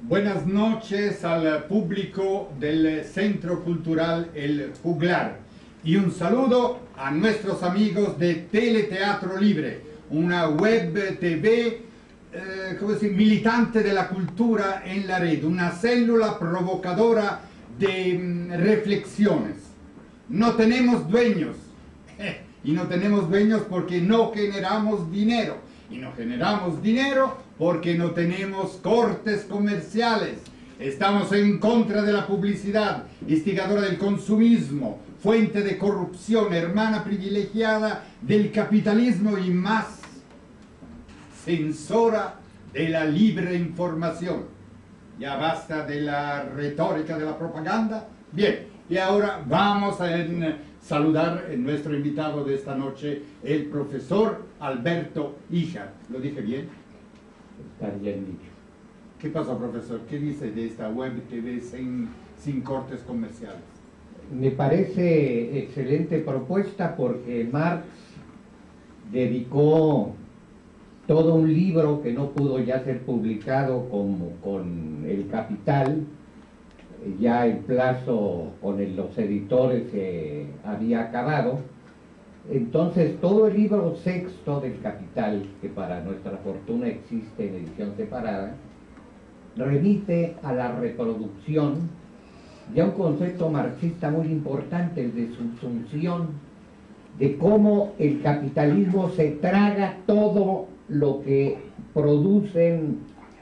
Buenas noches al público del Centro Cultural El Juglar y un saludo a nuestros amigos de Teleteatro Libre, una web TV militante de la cultura en la red, una célula provocadora de reflexiones. No tenemos dueños, y no tenemos dueños porque no generamos dinero. Y no generamos dinero porque no tenemos cortes comerciales. Estamos en contra de la publicidad, instigadora del consumismo, fuente de corrupción, hermana privilegiada del capitalismo y más, censora de la libre información. Ya basta de la retórica de la propaganda. Bien, y ahora vamos a saludar a nuestro invitado de esta noche, el profesor Alberto Híjar. ¿Lo dije bien? Está bien dicho. ¿Qué pasa, profesor? ¿Qué dice de esta web TV sin cortes comerciales? Me parece excelente propuesta porque Marx dedicó todo un libro que no pudo ya ser publicado con El Capital. Ya el plazo con los editores había acabado. Entonces todo el libro sexto del Capital, que para nuestra fortuna existe en edición separada, remite a la reproducción de un concepto marxista muy importante, el de subsunción, de cómo el capitalismo se traga todo lo que producen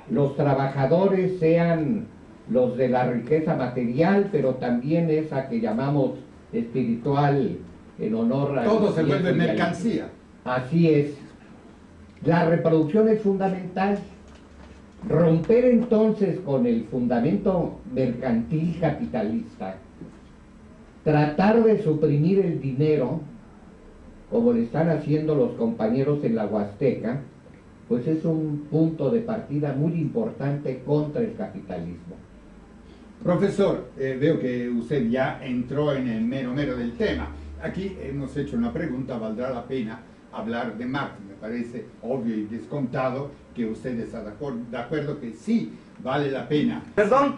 los trabajadores, sean los de la riqueza material, pero también esa que llamamos espiritual, en honor a... Todo se vuelve mercancía. Así es. La reproducción es fundamental. Romper entonces con el fundamento mercantil capitalista, tratar de suprimir el dinero, como le están haciendo los compañeros en la Huasteca, pues es un punto de partida muy importante contra el capitalismo. Profesor, veo que usted ya entró en el mero del tema. Aquí hemos hecho una pregunta, ¿valdrá la pena hablar de Marx? Me parece obvio y descontado que usted está de acuerdo que sí vale la pena. Perdón,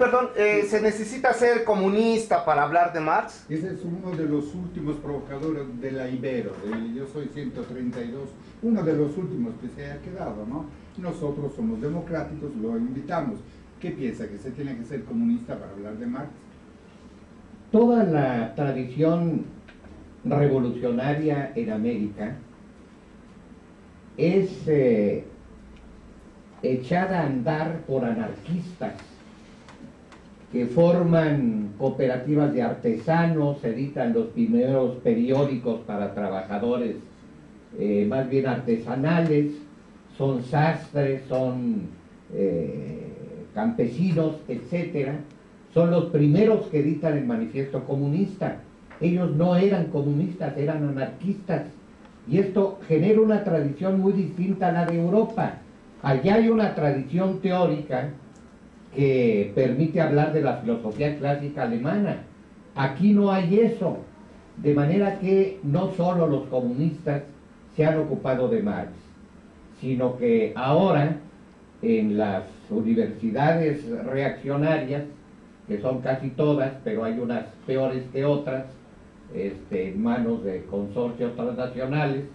¿se necesita ser comunista para hablar de Marx? Ese es uno de los últimos provocadores de la Ibero, yo soy 132, uno de los últimos que se ha quedado, ¿no? Nosotros somos democráticos, lo invitamos. ¿Qué piensa? ¿Que se tiene que ser comunista para hablar de Marx? Toda la tradición revolucionaria en América es echada a andar por anarquistas que forman cooperativas de artesanos, editan los primeros periódicos para trabajadores más bien artesanales, son sastres, son campesinos, etcétera. Son los primeros que editan el manifiesto comunista. Ellos no eran comunistas, eran anarquistas. Y esto genera una tradición muy distinta a la de Europa. Allá hay una tradición teórica que permite hablar de la filosofía clásica alemana. Aquí no hay eso. De manera que no solo los comunistas se han ocupado de Marx, sino que ahora en las universidades reaccionarias, que son casi todas, pero hay unas peores que otras, en manos de consorcios transnacionales.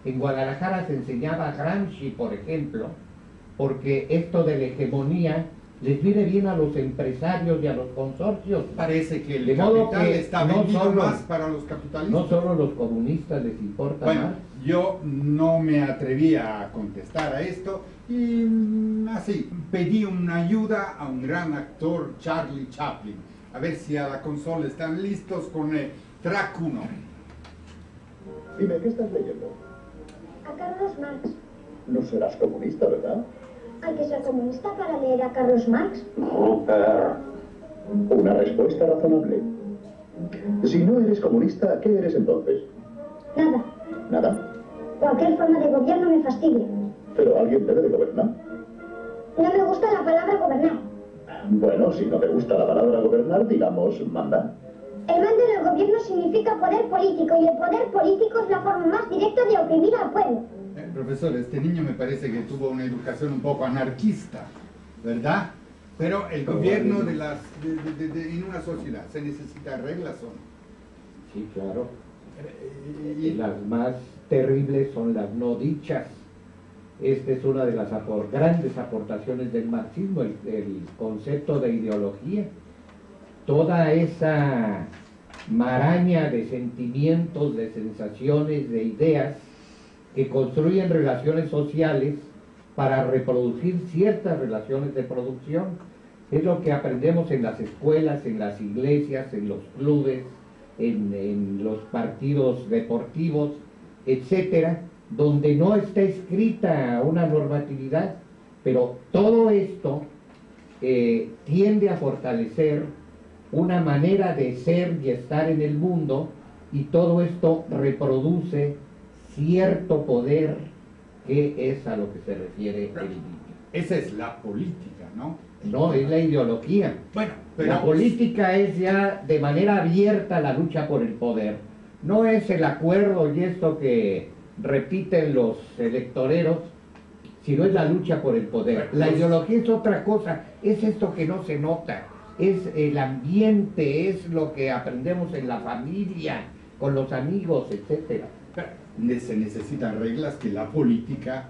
En Guadalajara se enseñaba a Gramsci, por ejemplo, porque esto de la hegemonía les viene bien a los empresarios y a los consorcios. Parece que el capital está vendido más para los capitalistas. No solo los comunistas les importa bueno, más. Yo no me atreví a contestar a esto y así pedí una ayuda a un gran actor, Charlie Chaplin. A ver si a la consola están listos con track 1. Dime, ¿qué estás leyendo? A Carlos Marx. No serás comunista, ¿verdad? Hay que ser comunista para leer a Carlos Marx. Rupert. Una respuesta razonable. Si no eres comunista, ¿qué eres entonces? Nada. ¿Nada? Cualquier forma de gobierno me fastidia. Pero alguien debe de gobernar. No me gusta la palabra gobernar. Bueno, si no te gusta la palabra gobernar, digamos mandar. El mando en el gobierno significa poder político y el poder político es la forma más directa de oprimir al pueblo. Profesor, este niño me parece que tuvo una educación un poco anarquista, ¿verdad? Pero el gobierno de las, en una sociedad, ¿se necesita reglas o no? Sí, claro. Y Las más terribles son las no dichas. Esta es una de las grandes aportaciones del marxismo, el concepto de ideología. Toda esa maraña de sentimientos, de sensaciones, de ideas que construyen relaciones sociales para reproducir ciertas relaciones de producción. Es lo que aprendemos en las escuelas, en las iglesias, en los clubes, en los partidos deportivos, etcétera, donde no está escrita una normatividad, pero todo esto tiende a fortalecer una manera de ser y estar en el mundo, y todo esto reproduce cierto poder, que es a lo que se refiere el niño. esa es la política, ¿no? No, es la ideología. Bueno, pero La política es ya de manera abierta la lucha por el poder. No es el acuerdo y esto que repiten los electoreros, sino es la lucha por el poder. La ideología es otra cosa, es esto que no se nota, es el ambiente, es lo que aprendemos en la familia, con los amigos, etcétera. se necesitan reglas que la política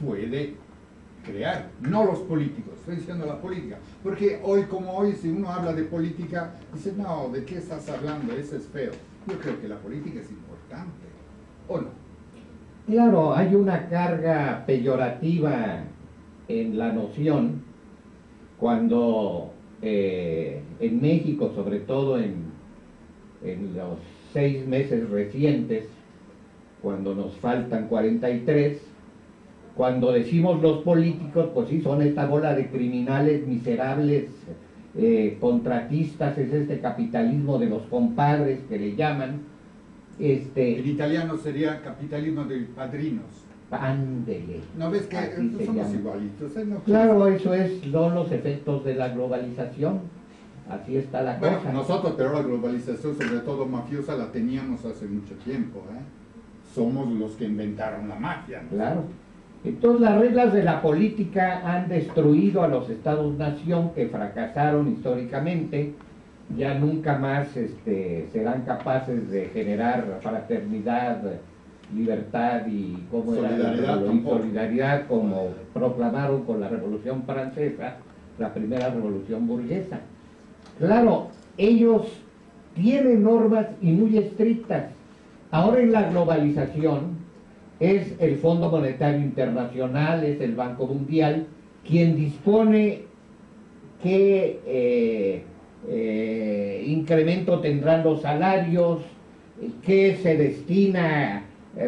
puede crear, no los políticos, estoy diciendo la política, porque hoy como hoy, si uno habla de política, dice, no, ¿de qué estás hablando? Eso es feo. Yo creo que la política es importante, ¿o no? Claro, hay una carga peyorativa en la noción cuando en México, sobre todo en los 6 meses recientes, cuando nos faltan 43, cuando decimos los políticos, pues sí, son esta bola de criminales miserables, contratistas, es este capitalismo de los compadres que le llaman. En italiano sería capitalismo de padrinos. Ándele. ¿No ves que Así se somos llama. igualitos? No, Claro, eso son los efectos de la globalización. Así está la bueno, cosa. nosotros, pero la globalización, sobre todo mafiosa, la teníamos hace mucho tiempo, ¿eh? Somos los que inventaron la mafia, ¿no? Claro. Entonces las reglas de la política han destruido a los estados-nación que fracasaron históricamente. Ya nunca más serán capaces de generar fraternidad, libertad y solidaridad como proclamaron con la Revolución Francesa, la primera revolución burguesa. Claro, ellos tienen normas y muy estrictas. Ahora en la globalización es el Fondo Monetario Internacional, es el Banco Mundial, quien dispone qué incremento tendrán los salarios, qué se destina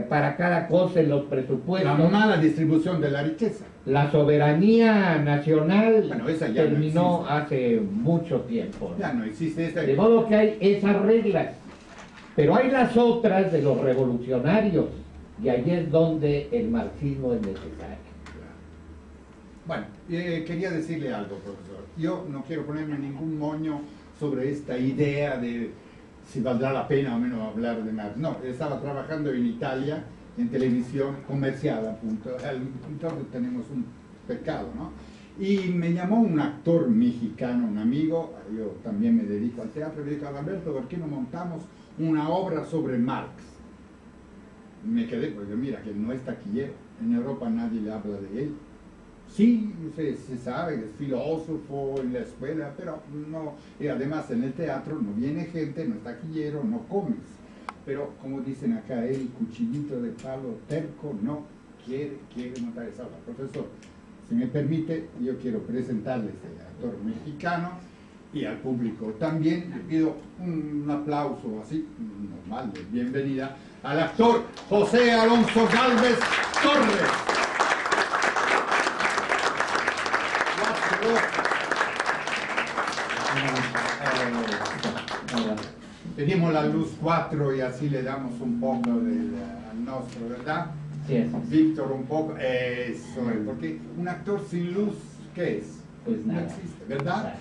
para cada cosa en los presupuestos. La mala distribución de la riqueza. La soberanía nacional Bueno, esa ya terminó no hace mucho tiempo. Ya no existe esta. De modo que hay esas reglas, pero hay las otras de los revolucionarios, y ahí es donde el marxismo es necesario. Bueno, quería decirle algo, profesor. Yo no quiero ponerme ningún moño sobre esta idea de si valdrá la pena o menos hablar de Marx. No, estaba trabajando en Italia, en televisión comercial, a punto. Entonces tenemos un pecado, ¿no? Y me llamó un actor mexicano, un amigo, yo también me dedico al teatro, y me dijo, Alberto, ¿por qué no montamos una obra sobre Marx? Me quedé, porque mira, que no es taquillero, en Europa nadie le habla de él. Sí, se sabe que es filósofo en la escuela, pero no, y además en el teatro no viene gente, no es taquillero, no comes. Pero como dicen acá, el cuchillito de palo terco no quiere montar esa obra. Profesor, si me permite, yo quiero presentarles al actor mexicano y al público también. Le pido un aplauso así, normal, de bienvenida, al actor José Alonso Gálvez Torres. Tenemos la luz 4 y así le damos un poco al nostro, ¿verdad? Sí, eso es. Víctor, un poco. Eso es, porque un actor sin luz, ¿qué es? Pues No nada. existe, ¿verdad?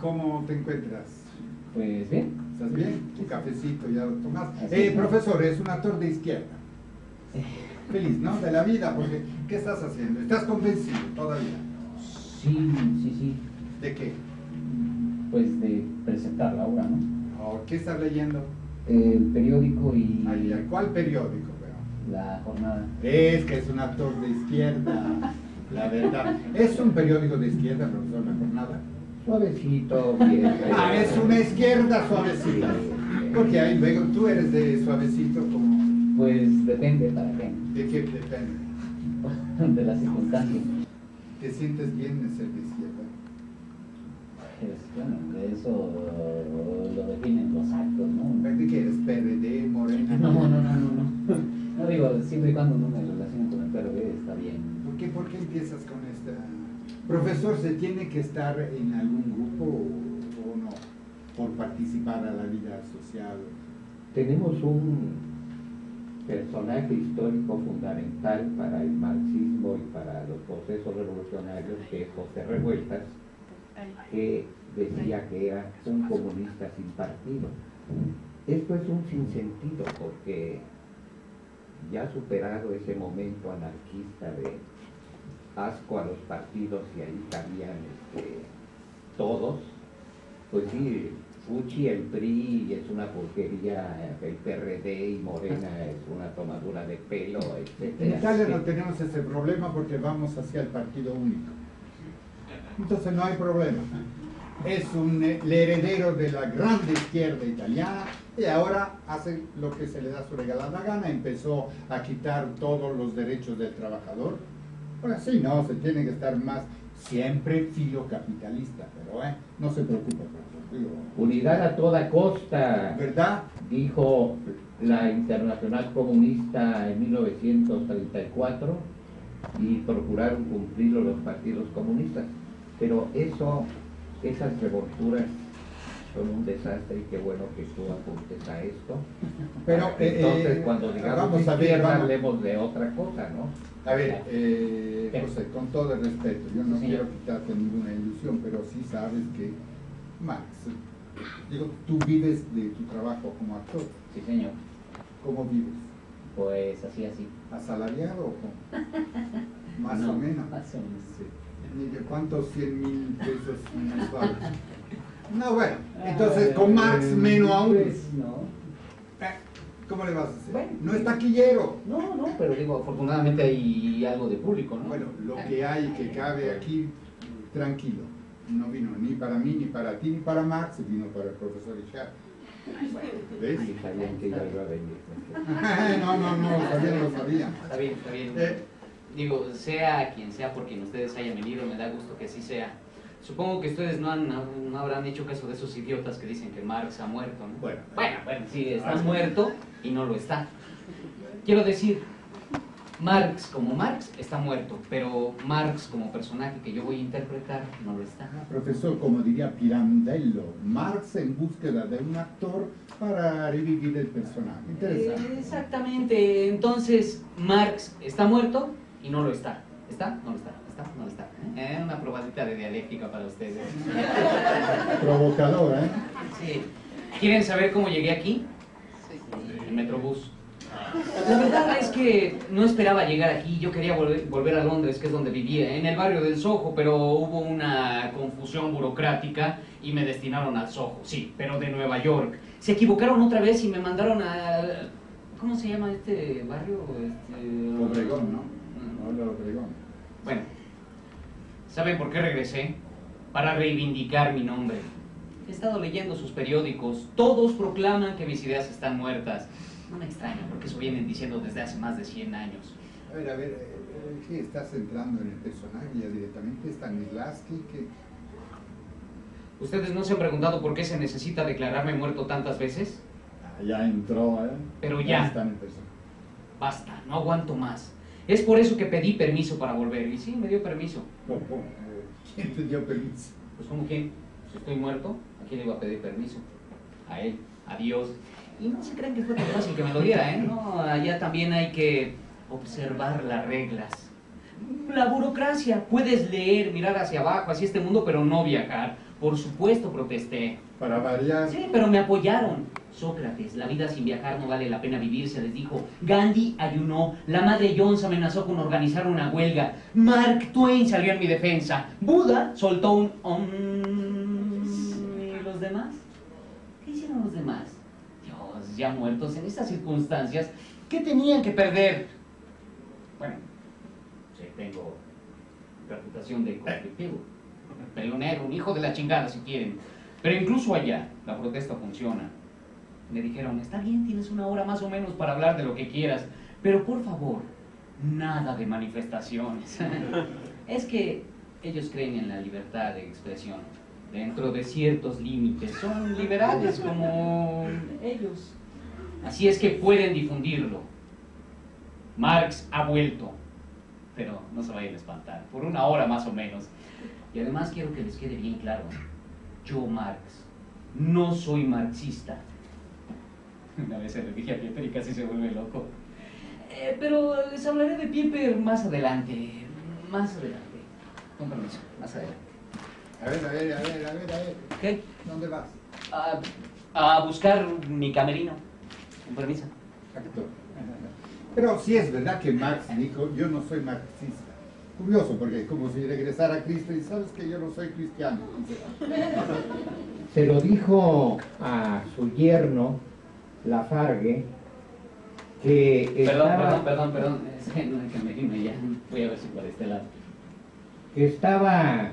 ¿Cómo te encuentras? Pues bien. ¿Estás bien? Tu cafecito ya lo tomas. Así es. Profesor, es un actor de izquierda. Feliz, ¿no? De la vida, porque ¿qué estás haciendo? ¿Estás convencido todavía? Sí, sí, sí. ¿De qué? Pues de presentar la obra, ¿no? ¿O qué estás leyendo? El periódico y Ay, ¿cuál periódico? la jornada. Es que es un actor de izquierda, la verdad. ¿Es un periódico de izquierda, profesor, La Jornada? Suavecito, bien. Ah, es una izquierda suavecita. Porque ahí luego tú eres de suavecito como... Pues depende para qué. ¿De qué depende? De las circunstancias. ¿Te sientes bien de ser de izquierda? Pues, bueno, de eso lo definen los actos, ¿no? ¿De qué eres? ¿PRD, Morena? No. No digo, siempre y cuando no me relacionen con el PRD está bien. ¿Por qué empiezas con esta? Profesor, ¿se tiene que estar en algún grupo o no? Por participar a la vida social. Tenemos un personaje histórico fundamental para el marxismo y para los procesos revolucionarios, que es José Revueltas, que decía que era un comunista sin partido. Esto es un sinsentido porque ya superado ese momento anarquista de asco a los partidos y ahí cabían todos, pues sí, Fuchi, el PRI es una porquería, el PRD y Morena es una tomadura de pelo, En etc. Italia no tenemos ese problema porque vamos hacia el partido único. Entonces no hay problema. Es el heredero de la grande izquierda italiana y ahora hace lo que se le da su regalada gana. Empezó a quitar todos los derechos del trabajador. Ahora sí, no, se tiene que estar más siempre filocapitalista, pero no se preocupe, profesor. Digo, Unidad a toda costa, ¿verdad? dijo la Internacional Comunista en 1934 y procuraron cumplirlo los partidos comunistas. Pero esas revolturas son un desastre y qué bueno que tú apuntes a esto. Pero, entonces cuando digamos vamos a ver, izquierda vamos. hablemos de otra cosa, ¿no? A ver, José, con todo el respeto, yo no Sí, quiero señor. quitarte ninguna ilusión, pero sí sabes que Max, digo, tú vives de tu trabajo como actor. Sí, señor. ¿Cómo vives? Pues así. ¿Asalariado o cómo? Más No, o menos. Más o menos. Sí. ¿Y de cuántos 100,000 pesos mensuales? No, bueno, entonces con Marx menos aún. Pues no. ¿Cómo le vas a hacer? Bueno. No es taquillero. No, pero digo, afortunadamente hay algo de público, ¿no? Bueno, lo que hay que cabe aquí, tranquilo. No vino ni para mí, ni para ti, ni para Marx, vino para el profesor Richard. ¿Ves? Y sabían que ya iba a venir. No, todavía no lo sabía. Está bien. Eh. Digo, sea quien sea por quien ustedes hayan venido, me da gusto que así sea. Supongo que ustedes no habrán hecho caso de esos idiotas que dicen que Marx ha muerto, ¿no? Bueno. Bueno, sí, está muerto y no lo está. Quiero decir, Marx como Marx está muerto, pero Marx como personaje que yo voy a interpretar no lo está. Profesor, como diría Pirandello, Marx en búsqueda de un actor para revivir el personaje. Interesante. Exactamente, entonces Marx está muerto y no lo está. ¿Está? No lo está. ¿Está? No lo está. Una probadita de dialéctica para ustedes. Provocador, ¿eh? Sí. ¿Quieren saber cómo llegué aquí? El Metrobús. La verdad es que no esperaba llegar aquí. Yo quería volver a Londres, que es donde vivía, en el barrio del Soho, pero hubo una confusión burocrática y me destinaron al Soho, sí, pero de Nueva York. Se equivocaron otra vez y me mandaron a... ¿Cómo se llama este barrio? Obregón, ¿no? Hola, Obregón. Bueno, ¿saben por qué regresé? Para reivindicar mi nombre. He estado leyendo sus periódicos. Todos proclaman que mis ideas están muertas. No me extraña, porque eso vienen diciendo desde hace más de 100 años. A ver, ¿qué estás entrando en el personaje ya directamente? Stanislavski, que... ¿Ustedes no se han preguntado por qué se necesita declararme muerto tantas veces? Ya entró, ¿eh? Pero ya. Está en el personaje. Basta, no aguanto más. Es por eso que pedí permiso para volver. Y sí, me dio permiso. ¿Quién te dio permiso? Pues ¿cómo quién? Si estoy muerto, ¿a quién le iba a pedir permiso? A él. Adiós. Y no se crean que fue tan fácil que me doliera, ¿eh? No, allá también hay que observar las reglas. La burocracia. Puedes leer, mirar hacia abajo, hacia este mundo, pero no viajar. Por supuesto protesté. Para variar. Sí, pero me apoyaron. Sócrates, la vida sin viajar no vale la pena vivir, se les dijo. Gandhi ayunó. La madre Jones amenazó con organizar una huelga. Mark Twain salió en mi defensa. Buda soltó un ¿Y los demás? ¿Qué hicieron los demás? Dios, ya muertos en estas circunstancias, ¿qué tenían que perder? Bueno, sí, tengo reputación de conflictivo. Pelonero, un hijo de la chingada si quieren. Pero incluso allá, la protesta funciona. Me dijeron, está bien, tienes una hora más o menos para hablar de lo que quieras, pero por favor, nada de manifestaciones. Es que ellos creen en la libertad de expresión, dentro de ciertos límites. Son liberales como ellos. Así es que pueden difundirlo. Marx ha vuelto, pero no se vayan a espantar, por una hora más o menos. Y además quiero que les quede bien claro, yo, Marx, no soy marxista. Una vez se lo dije a Pieper y casi se vuelve loco. Pero les hablaré de Pieper más adelante. Más adelante. Con permiso, más adelante. A ver. ¿Qué? ¿Dónde vas? A buscar mi camerino. Con permiso. Aquí todo. Pero sí es verdad que Marx dijo, yo no soy marxista. Curioso, porque es como si regresara a Cristo y sabes que yo no soy cristiano. Se lo dijo a su yerno, Lafargue, que Perdón. Es que no hay camerino ya. Voy a ver si por este lado. que estaba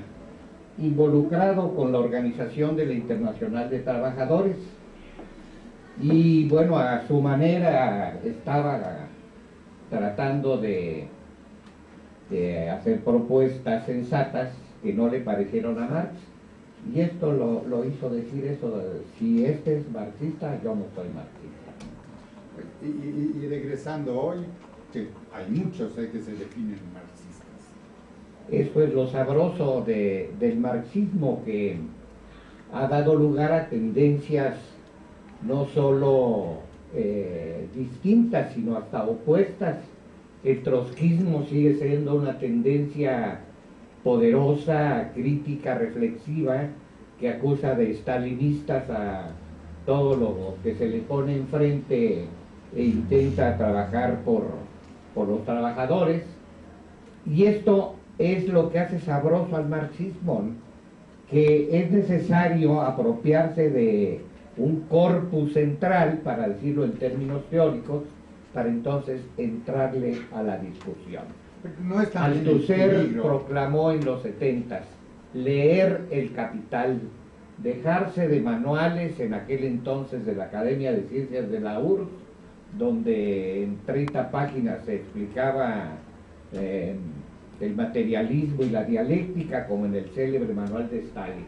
involucrado con la organización de la Internacional de Trabajadores y bueno, a su manera estaba tratando de hacer propuestas sensatas que no le parecieron a Marx, y esto lo hizo decir eso, si este es marxista, yo no soy marxista. Y regresando hoy, que hay muchos que se definen marxistas. Eso es lo sabroso del marxismo, que ha dado lugar a tendencias no solo distintas, sino hasta opuestas. El trotskismo sigue siendo una tendencia poderosa, crítica, reflexiva, que acusa de stalinistas a todo lo que se le pone enfrente e intenta trabajar por los trabajadores. Y esto es lo que hace sabroso al marxismo, ¿no? Que es necesario apropiarse de un corpus central, para decirlo en términos teóricos, para entonces entrarle a la discusión. No es también el Althusser peligro. proclamó en los 70s leer El Capital, dejarse de manuales en aquel entonces de la Academia de Ciencias de la URSS, donde en 30 páginas se explicaba el materialismo y la dialéctica, como en el célebre manual de Stalin.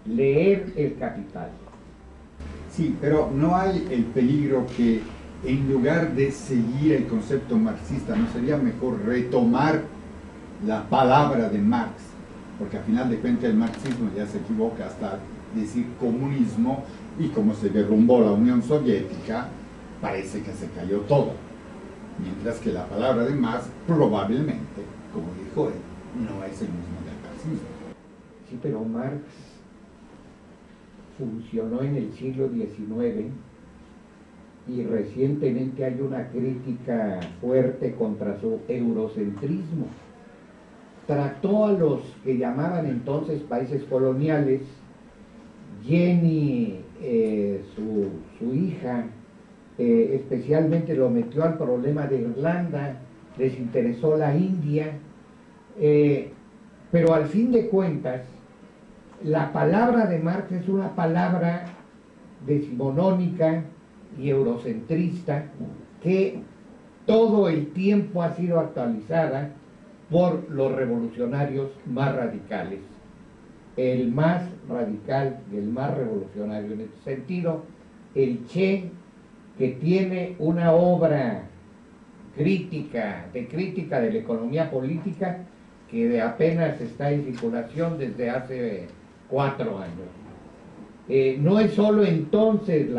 Leer El Capital. Sí, pero no hay el peligro que en lugar de seguir el concepto marxista, ¿no sería mejor retomar la palabra de Marx? Porque al final de cuentas el marxismo ya se equivoca hasta decir comunismo, y como se derrumbó la Unión Soviética, parece que se cayó todo. Mientras que la palabra de Marx probablemente, como dijo él, no es el mismo del marxismo. Sí, pero Marx funcionó en el siglo XIX y recientemente hay una crítica fuerte contra su eurocentrismo. Trató a los que llamaban entonces países coloniales. Jenny, su hija, especialmente lo metió al problema de Irlanda, les interesó la India, pero al fin de cuentas, la palabra de Marx es una palabra decimonónica y eurocentrista que todo el tiempo ha sido actualizada por los revolucionarios más radicales. El más radical y el más revolucionario en este sentido, el Che, que tiene una obra crítica de la economía política que apenas está en circulación desde hace 4 años. No es solo entonces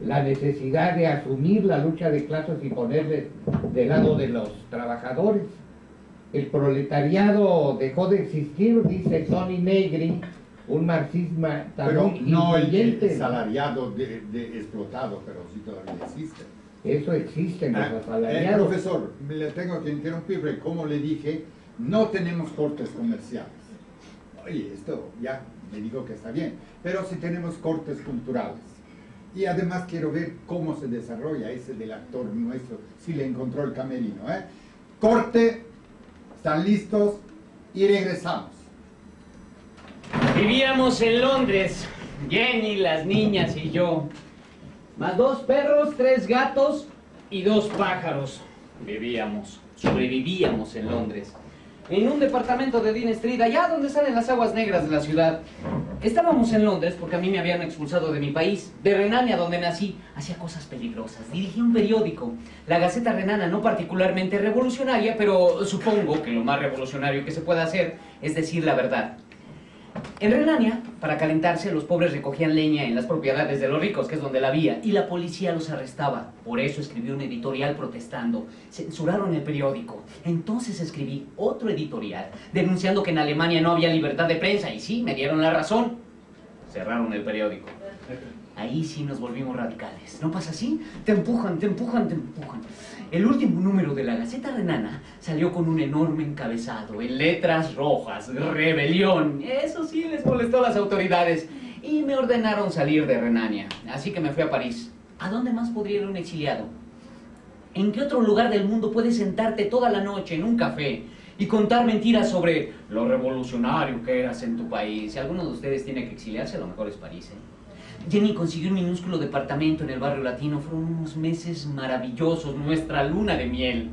la necesidad de asumir la lucha de clases y ponerse del lado de los trabajadores. El proletariado dejó de existir, dice Tony Negri, un marxista Pero muy no el influyente. salariado de explotado, pero sí todavía existe. Eso existe en los asalariados. Profesor, le tengo que interrumpir porque como le dije, no tenemos cortes comerciales. Oye, esto ya me digo que está bien, pero sí tenemos cortes culturales. Y además quiero ver cómo se desarrolla ese del actor nuestro, si le encontró el camerino. Corte, están listos y regresamos. Vivíamos en Londres, Jenny, las niñas y yo. Más 2 perros, 3 gatos y 2 pájaros. Sobrevivíamos en Londres. En un departamento de Dean Street, allá donde salen las aguas negras de la ciudad. Estábamos en Londres porque a mí me habían expulsado de mi país, de Renania, donde nací. Hacía cosas peligrosas, dirigí un periódico, la Gaceta Renana, no particularmente revolucionaria, pero supongo que lo más revolucionario que se puede hacer es decir la verdad. En Renania, para calentarse, los pobres recogían leña en las propiedades de los ricos, que es donde la había, y la policía los arrestaba. Por eso escribí un editorial protestando. Censuraron el periódico. Entonces escribí otro editorial, denunciando que en Alemania no había libertad de prensa, y sí, me dieron la razón. Cerraron el periódico. Ahí sí nos volvimos radicales. ¿No pasa así? Te empujan, te empujan, te empujan. El último número de la Gaceta Renana salió con un enorme encabezado, en letras rojas, rebelión. Eso sí les molestó a las autoridades y me ordenaron salir de Renania. Así que me fui a París. ¿A dónde más podría ir un exiliado? ¿En qué otro lugar del mundo puedes sentarte toda la noche en un café y contar mentiras sobre lo revolucionario que eras en tu país? Si alguno de ustedes tiene que exiliarse, a lo mejor es París, Jenny consiguió un minúsculo departamento en el barrio latino. Fueron unos meses maravillosos, nuestra luna de miel.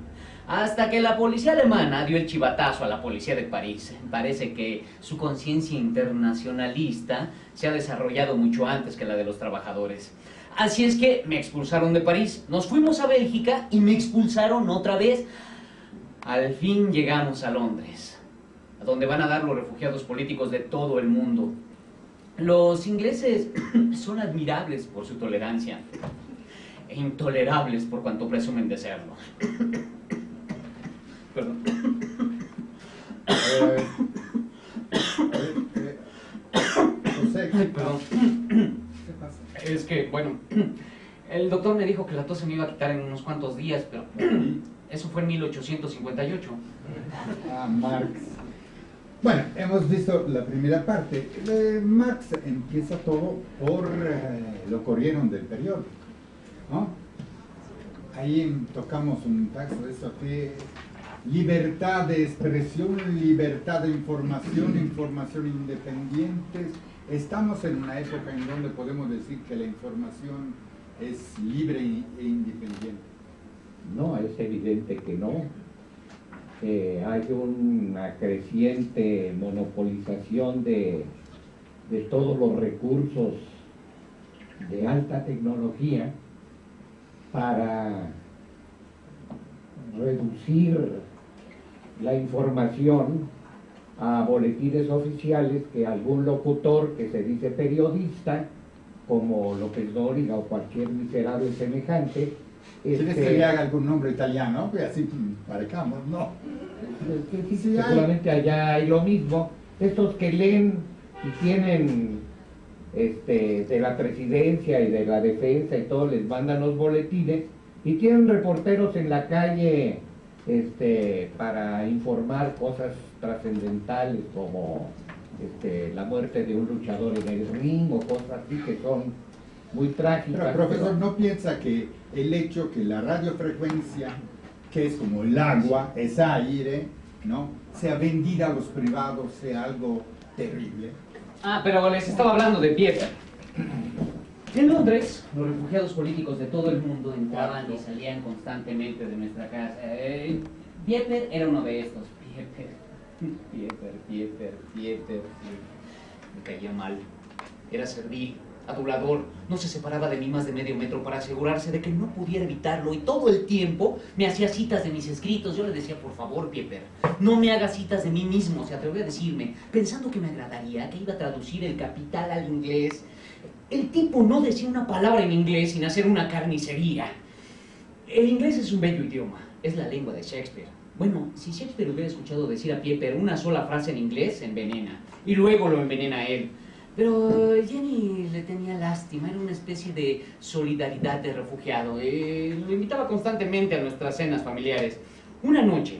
Hasta que la policía alemana dio el chivatazo a la policía de París. Parece que su conciencia internacionalista se ha desarrollado mucho antes que la de los trabajadores. Así es que me expulsaron de París. Nos fuimos a Bélgica y me expulsaron otra vez. Al fin llegamos a Londres, a donde van a dar los refugiados políticos de todo el mundo. Los ingleses son admirables por su tolerancia e intolerables por cuanto presumen de serlo. Perdón. José, Ay, perdón. ¿qué pasa? Es que, bueno, el doctor me dijo que la tos se me iba a quitar en unos cuantos días, pero eso fue en 1858. Ah, Marx. Bueno, hemos visto la primera parte. Marx empieza todo por lo corrieron del periódico, ¿no? Ahí tocamos un texto de eso que libertad de expresión, libertad de información, información independiente. Estamos en una época en donde podemos decir que la información es libre e independiente. No, es evidente que no. Hay una creciente monopolización de todos los recursos de alta tecnología para reducir la información a boletines oficiales que algún locutor que se dice periodista, como López Dóriga o cualquier miserable semejante, ¿Quieres que le haga algún nombre italiano? Pues así parecamos, ¿no? Sí, seguramente allá hay lo mismo. Estos que leen y tienen de la presidencia y de la defensa y todo, les mandan los boletines y tienen reporteros en la calle para informar cosas trascendentales como la muerte de un luchador en el ring o cosas así que son muy trágicas. Pero profesor, ¿no piensa que el hecho que la radiofrecuencia, que es como el agua, es aire, ¿no?, sea vendida a los privados, sea algo terrible? Ah, pero les estaba hablando de Pieper. En Londres, los refugiados políticos de todo el mundo entraban y salían constantemente de nuestra casa. Pieper era uno de estos. Pieper. Me caía mal. Era servil, adulador. No se separaba de mí más de medio metro para asegurarse de que no pudiera evitarlo. Y todo el tiempo me hacía citas de mis escritos. Yo le decía, por favor, Pieper, no me hagas citas de mí mismo. Se atrevió a decirme, pensando que me agradaría, que iba a traducir El Capital al inglés. El tipo no decía una palabra en inglés sin hacer una carnicería. El inglés es un bello idioma, es la lengua de Shakespeare. Bueno, si Shakespeare hubiera escuchado decir a Pieper una sola frase en inglés, se envenena. Y luego lo envenena a él. Pero Jenny le tenía lástima, era una especie de solidaridad de refugiado. Lo invitaba constantemente a nuestras cenas familiares. Una noche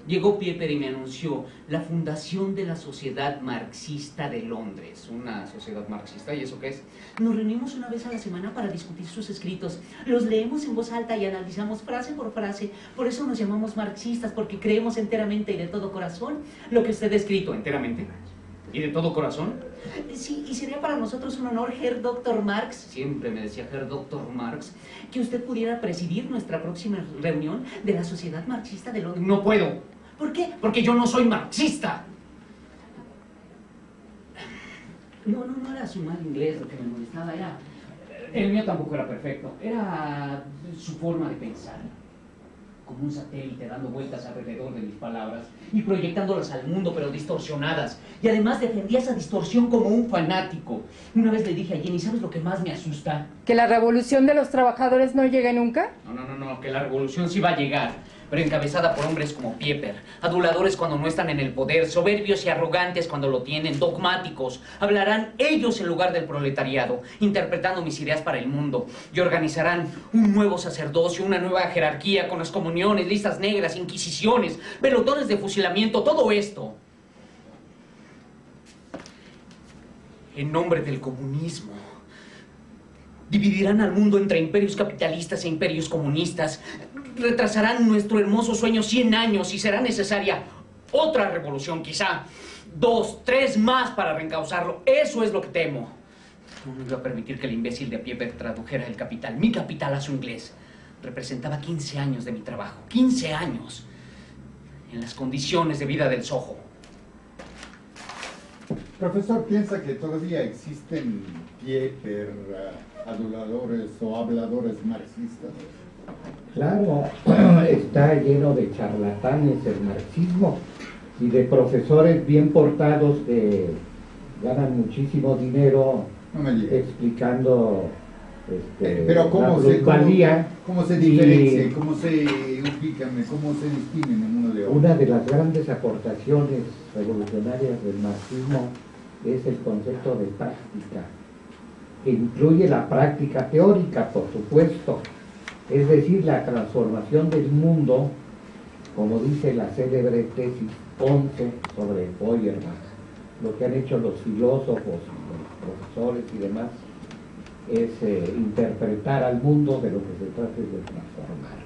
llegó Pieper y me anunció la fundación de la Sociedad Marxista de Londres. ¿Una sociedad marxista? ¿Y eso qué es? Nos reunimos una vez a la semana para discutir sus escritos. Los leemos en voz alta y analizamos frase por frase. Por eso nos llamamos marxistas, porque creemos enteramente y de todo corazón lo que usted ha escrito. ¿Enteramente? ¿Y de todo corazón? Sí, y sería para nosotros un honor, Herr Dr. Marx, siempre me decía Herr Dr. Marx, que usted pudiera presidir nuestra próxima reunión de la Sociedad Marxista de Londres. No puedo. ¿Por qué? Porque yo no soy marxista. No era su mal inglés lo que me molestaba, era... El mío tampoco era perfecto, era su forma de pensar. Como un satélite dando vueltas alrededor de mis palabras y proyectándolas al mundo, pero distorsionadas. Y además defendía esa distorsión como un fanático. Una vez le dije a Jenny, ¿sabes lo que más me asusta? ¿Que la revolución de los trabajadores no llegue nunca? No, que la revolución sí va a llegar, pero encabezada por hombres como Pieper, aduladores cuando no están en el poder, soberbios y arrogantes cuando lo tienen, dogmáticos. Hablarán ellos en lugar del proletariado, interpretando mis ideas para el mundo, y organizarán un nuevo sacerdocio, una nueva jerarquía con excomuniones, listas negras, inquisiciones, pelotones de fusilamiento, todo esto en nombre del comunismo. Dividirán al mundo entre imperios capitalistas e imperios comunistas. Retrasarán nuestro hermoso sueño 100 años y será necesaria otra revolución, quizá 2, 3 más para reencauzarlo. Eso es lo que temo. No iba a permitir que el imbécil de Pieper tradujera el Capital, mi Capital, a su inglés. Representaba 15 años de mi trabajo, 15 años, en las condiciones de vida del Soho. Profesor, ¿piensa que todavía existen Pieper, aduladores o habladores marxistas? Claro, está lleno de charlatanes el marxismo y de profesores bien portados que ganan muchísimo dinero explicando pero la plusvalía. ¿Cómo se diferencian, cómo se ubican, cómo se distinguen en uno de otro? Una de las grandes aportaciones revolucionarias del marxismo es el concepto de práctica, que incluye la práctica teórica, por supuesto, es decir, la transformación del mundo, como dice la célebre tesis 11 sobre Feuerbach. Lo que han hecho los filósofos, los profesores y demás, es interpretar al mundo de lo que se trata de transformar.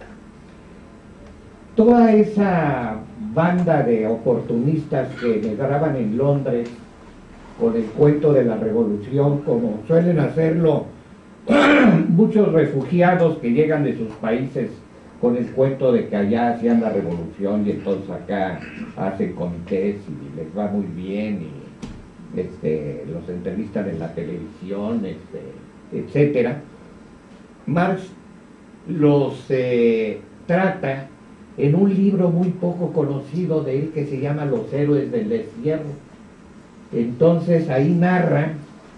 Toda esa banda de oportunistas que emigraban en Londres con el cuento de la revolución, como suelen hacerlo muchos refugiados que llegan de sus países con el cuento de que allá hacían la revolución y entonces acá hacen comités y les va muy bien y los entrevistan en la televisión, etcétera. Marx los trata en un libro muy poco conocido de él que se llama Los héroes del destierro. Entonces ahí narra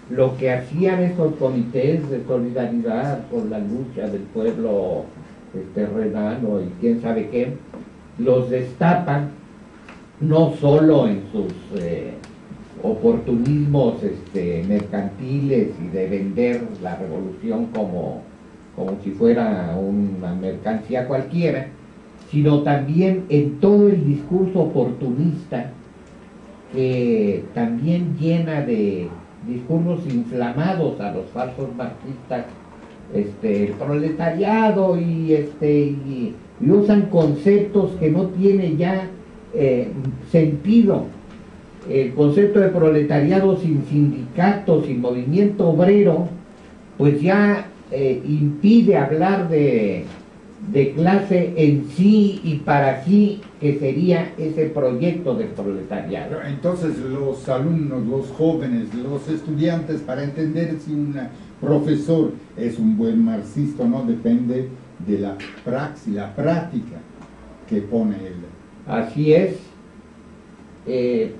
lo que hacían estos comités de solidaridad por la lucha del pueblo renano y quién sabe qué. Los destapan no solo en sus oportunismos mercantiles y de vender la revolución como si fuera una mercancía cualquiera, sino también en todo el discurso oportunista que también llena de discursos inflamados a los falsos marxistas, el proletariado y usan conceptos que no tienen ya sentido. El concepto de proletariado sin sindicatos, sin movimiento obrero, pues ya impide hablar de clase en sí y para sí, que sería ese proyecto del proletariado. Entonces los alumnos, los jóvenes, los estudiantes, para entender si un profesor es un buen marxista o no, depende de la praxis, la práctica que pone él. Así es.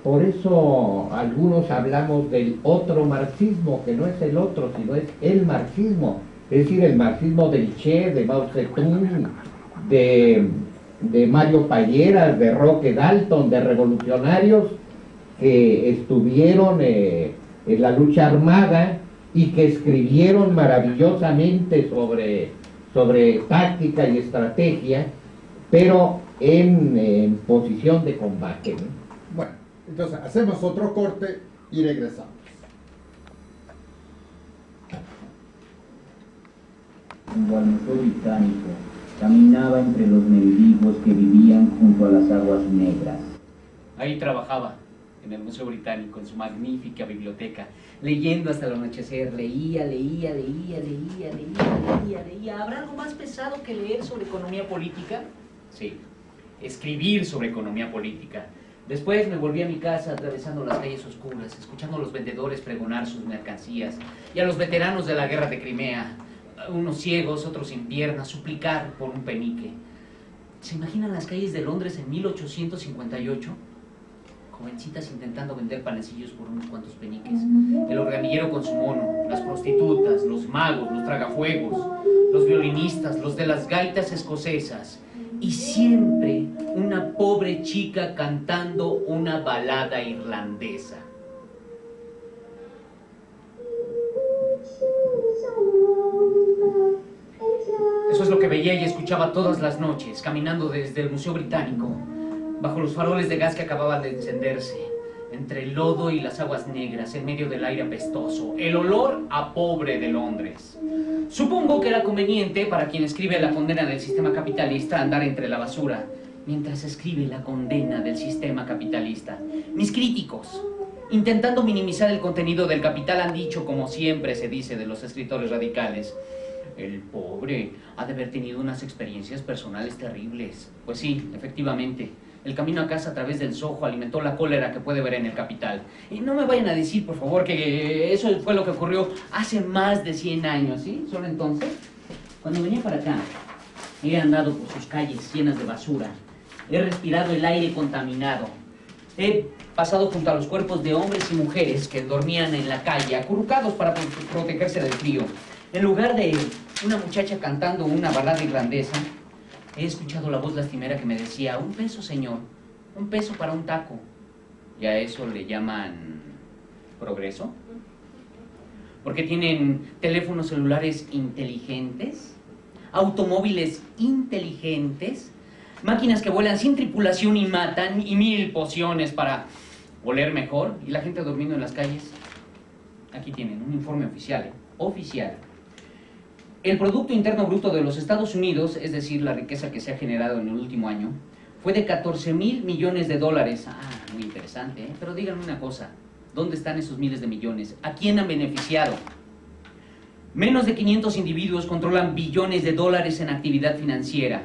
Por eso algunos hablamos del otro marxismo, que no es el otro, sino es el marxismo. Es decir, el marxismo del Che, de Mao Zedong, de Mario Palleras, de Roque Dalton, de revolucionarios que estuvieron en la lucha armada y que escribieron maravillosamente sobre táctica y estrategia, pero en posición de combate, ¿no? Bueno, entonces hacemos otro corte y regresamos. Junto al Museo Británico, caminaba entre los mendigos que vivían junto a las aguas negras. Ahí trabajaba, en el Museo Británico, en su magnífica biblioteca, leyendo hasta el anochecer. Leía. ¿Habrá algo más pesado que leer sobre economía política? Sí, escribir sobre economía política. Después me volví a mi casa atravesando las calles oscuras, escuchando a los vendedores pregonar sus mercancías y a los veteranos de la guerra de Crimea, unos ciegos, otros sin piernas, suplicar por un penique. ¿Se imaginan las calles de Londres en 1858? Jovencitas intentando vender panecillos por unos cuantos peniques, el organillero con su mono, las prostitutas, los magos, los tragafuegos, los violinistas, los de las gaitas escocesas, y siempre una pobre chica cantando una balada irlandesa. Eso es lo que veía y escuchaba todas las noches, caminando desde el Museo Británico, bajo los faroles de gas que acababan de encenderse, entre el lodo y las aguas negras, en medio del aire apestoso, el olor a pobre de Londres. Supongo que era conveniente para quien escribe la condena del sistema capitalista andar entre la basura, mientras escribe la condena del sistema capitalista. Mis críticos, intentando minimizar el contenido del Capital, han dicho, como siempre se dice de los escritores radicales, el pobre ha de haber tenido unas experiencias personales terribles. Pues sí, efectivamente. El camino a casa a través del Soho alimentó la cólera que puede ver en el Capital. Y no me vayan a decir, por favor, que eso fue lo que ocurrió hace más de 100 años, ¿sí? Solo entonces, cuando venía para acá, he andado por sus calles llenas de basura, he respirado el aire contaminado, he pasado junto a los cuerpos de hombres y mujeres que dormían en la calle, acurrucados para protegerse del frío. En lugar de una muchacha cantando una balada irlandesa, he escuchado la voz lastimera que me decía, 1 peso, señor, 1 peso para un taco. ¿Y a eso le llaman progreso? Porque tienen teléfonos celulares inteligentes, automóviles inteligentes, máquinas que vuelan sin tripulación y matan, y 1000 pociones para oler mejor, y la gente durmiendo en las calles. Aquí tienen un informe oficial, oficial. El Producto Interno Bruto de los Estados Unidos, es decir, la riqueza que se ha generado en el último año, fue de 14,000 millones de dólares. Ah, muy interesante, ¿eh? Pero díganme una cosa, ¿dónde están esos miles de millones? ¿A quién han beneficiado? Menos de 500 individuos controlan billones de dólares en actividad financiera.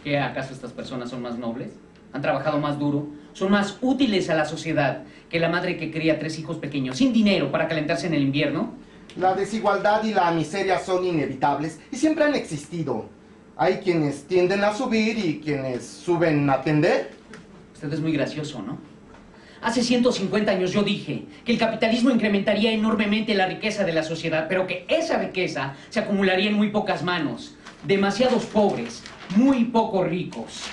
¿Qué, acaso estas personas son más nobles? ¿Han trabajado más duro? ¿Son más útiles a la sociedad que la madre que cría 3 hijos pequeños sin dinero para calentarse en el invierno? La desigualdad y la miseria son inevitables y siempre han existido. Hay quienes tienden a subir y quienes suben a tender. Usted es muy gracioso, ¿no? Hace 150 años yo dije que el capitalismo incrementaría enormemente la riqueza de la sociedad, pero que esa riqueza se acumularía en muy pocas manos. Demasiados pobres, muy poco ricos.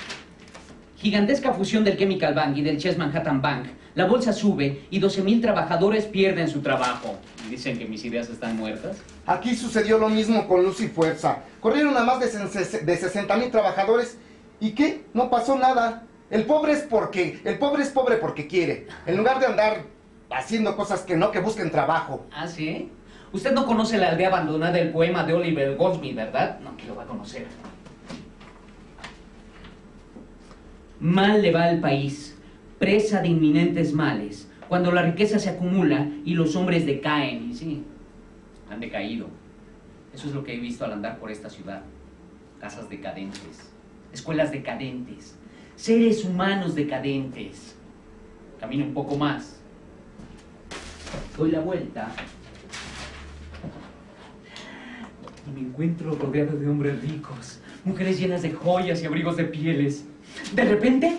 Gigantesca fusión del Chemical Bank y del Chase Manhattan Bank. La bolsa sube y 12,000 trabajadores pierden su trabajo. ¿Y dicen que mis ideas están muertas? Aquí sucedió lo mismo con Luz y Fuerza. Corrieron a más de 60,000 trabajadores. ¿Y qué? No pasó nada. El pobre es pobre porque quiere. En lugar de andar haciendo cosas que busquen trabajo. ¿Ah, sí? Usted no conoce La aldea abandonada, el poema de Oliver Goldsmith, ¿verdad? No, que lo va a conocer. Mal le va al país, presa de inminentes males, cuando la riqueza se acumula y los hombres decaen. Y sí, han decaído. Eso es lo que he visto al andar por esta ciudad. Casas decadentes, escuelas decadentes, seres humanos decadentes. Camino un poco más. Doy la vuelta y me encuentro rodeado de hombres ricos, mujeres llenas de joyas y abrigos de pieles. De repente,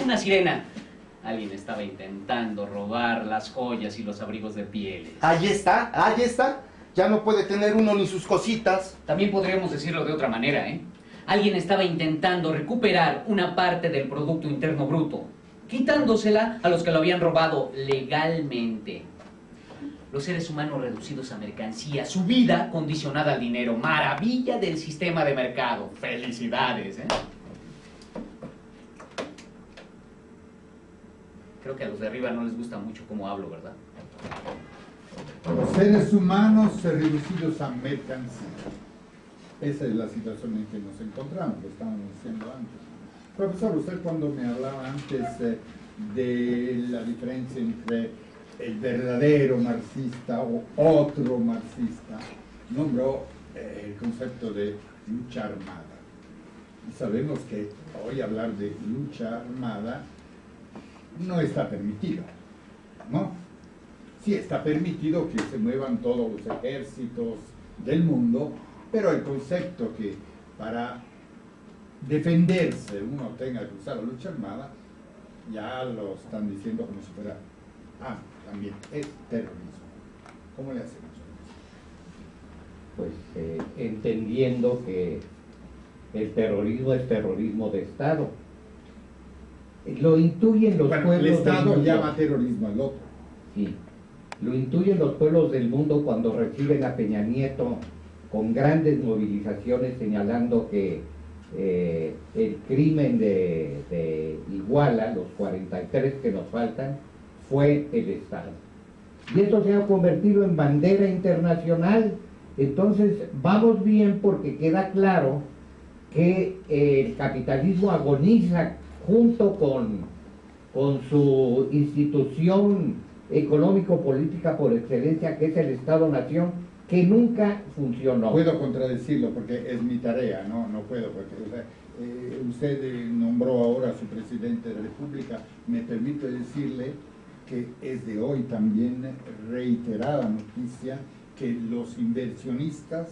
una sirena. Alguien estaba intentando robar las joyas y los abrigos de pieles. Ahí está, ahí está. Ya no puede tener uno ni sus cositas. También podríamos decirlo de otra manera, ¿eh? Alguien estaba intentando recuperar una parte del Producto Interno Bruto, quitándosela a los que lo habían robado legalmente. Los seres humanos reducidos a mercancía, su vida condicionada al dinero. Maravilla del sistema de mercado. Felicidades, ¿eh? Creo que a los de arriba no les gusta mucho cómo hablo, ¿verdad? Los seres humanos reducidos a mercancía. Esa es la situación en que nos encontramos, lo estábamos diciendo antes. Profesor, usted cuando me hablaba antes de la diferencia entre el verdadero marxista o otro marxista, nombró el concepto de lucha armada. Y sabemos que hoy hablar de lucha armada no está permitido, ¿no? Sí está permitido que se muevan todos los ejércitos del mundo, pero el concepto que para defenderse uno tenga que usar la lucha armada, ya lo están diciendo como si fuera, también es terrorismo. ¿Cómo le hacemos? Pues entendiendo que el terrorismo es terrorismo de Estado. Lo intuyen los pueblos el Estado del mundo. llama terrorismo al otro. Sí, lo intuyen los pueblos del mundo cuando reciben a Peña Nieto con grandes movilizaciones señalando que el crimen de Iguala, los 43 que nos faltan, fue el Estado. Y esto se ha convertido en bandera internacional. Entonces vamos bien porque queda claro que el capitalismo agoniza junto con su institución económico-política por excelencia, que es el Estado-Nación, que nunca funcionó. Puedo contradecirlo porque es mi tarea, no puedo, porque usted nombró ahora a su presidente de la República, me permito decirle que es de hoy también reiterada noticia que los inversionistas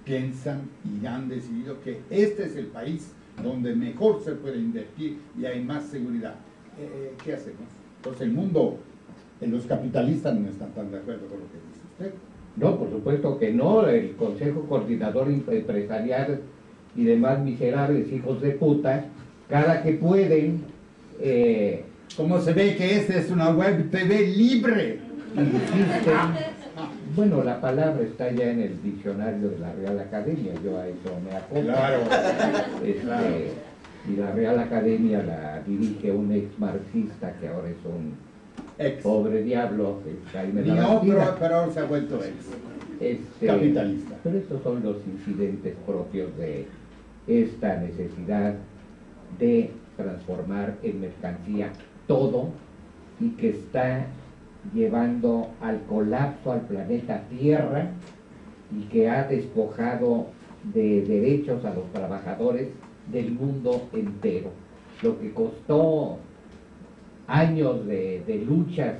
piensan y han decidido que este es el país donde mejor se puede invertir y hay más seguridad. ¿Qué hacemos? Entonces el mundo, los capitalistas no están tan de acuerdo con lo que dice usted. No, por supuesto que no. El Consejo Coordinador Empresarial y demás miserables hijos de puta, cada que pueden... ¿Cómo se ve que esta es una web TV libre? Insisten. Bueno, la palabra está ya en el diccionario de la Real Academia, yo a eso me acojo. Claro. Claro. Y la Real Academia la dirige un ex marxista que ahora es un pobre diablo, Jaime Labastida. Pero ahora se ha vuelto capitalista. Pero estos son los incidentes propios de esta necesidad de transformar en mercancía todo y que está llevando al colapso al planeta Tierra y que ha despojado de derechos a los trabajadores del mundo entero. Lo que costó años de luchas